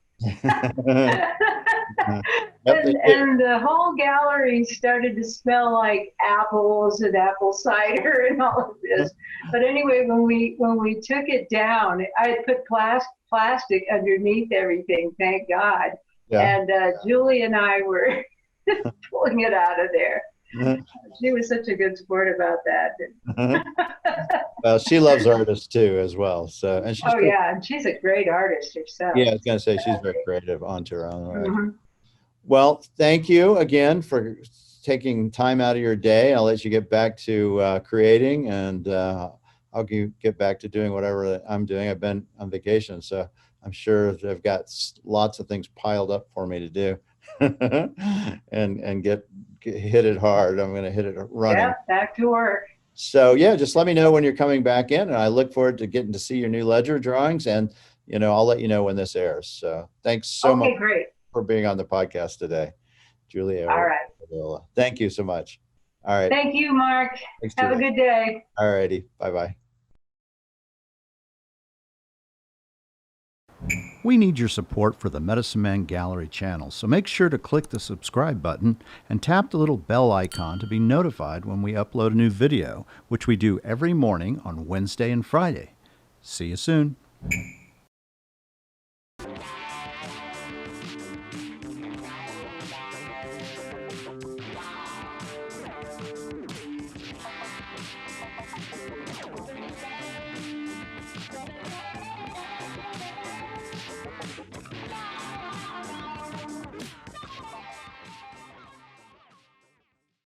And the whole gallery started to smell like apples and apple cider and all of this. But anyway, when we took it down, I had put plastic underneath everything, thank God. Yeah. And Julie and I were pulling it out of there. She was such a good sport about that. Well, she loves artists too, as well. So, and she's and she's a great artist herself. Yeah, I was gonna say she's very creative onto her own. Right? Well, thank you again for taking time out of your day. I'll let you get back to creating, and I'll get back to doing whatever I'm doing. I've been on vacation, so I'm sure they've got lots of things piled up for me to do, and get hit it hard. I'm going to hit it running. Yeah, back to work. So yeah, just let me know when you're coming back in, and I look forward to getting to see your new ledger drawings, and I'll let you know when this airs. So thanks so much for being on the podcast today, Julia. All right. Arriola. Thank you so much. All right. Thank you, Mark. Thanks, Have a good day. All righty. Bye-bye. We need your support for the Medicine Man Gallery channel, so make sure to click the subscribe button and tap the little bell icon to be notified when we upload a new video, which we do every morning on Wednesday and Friday. See you soon.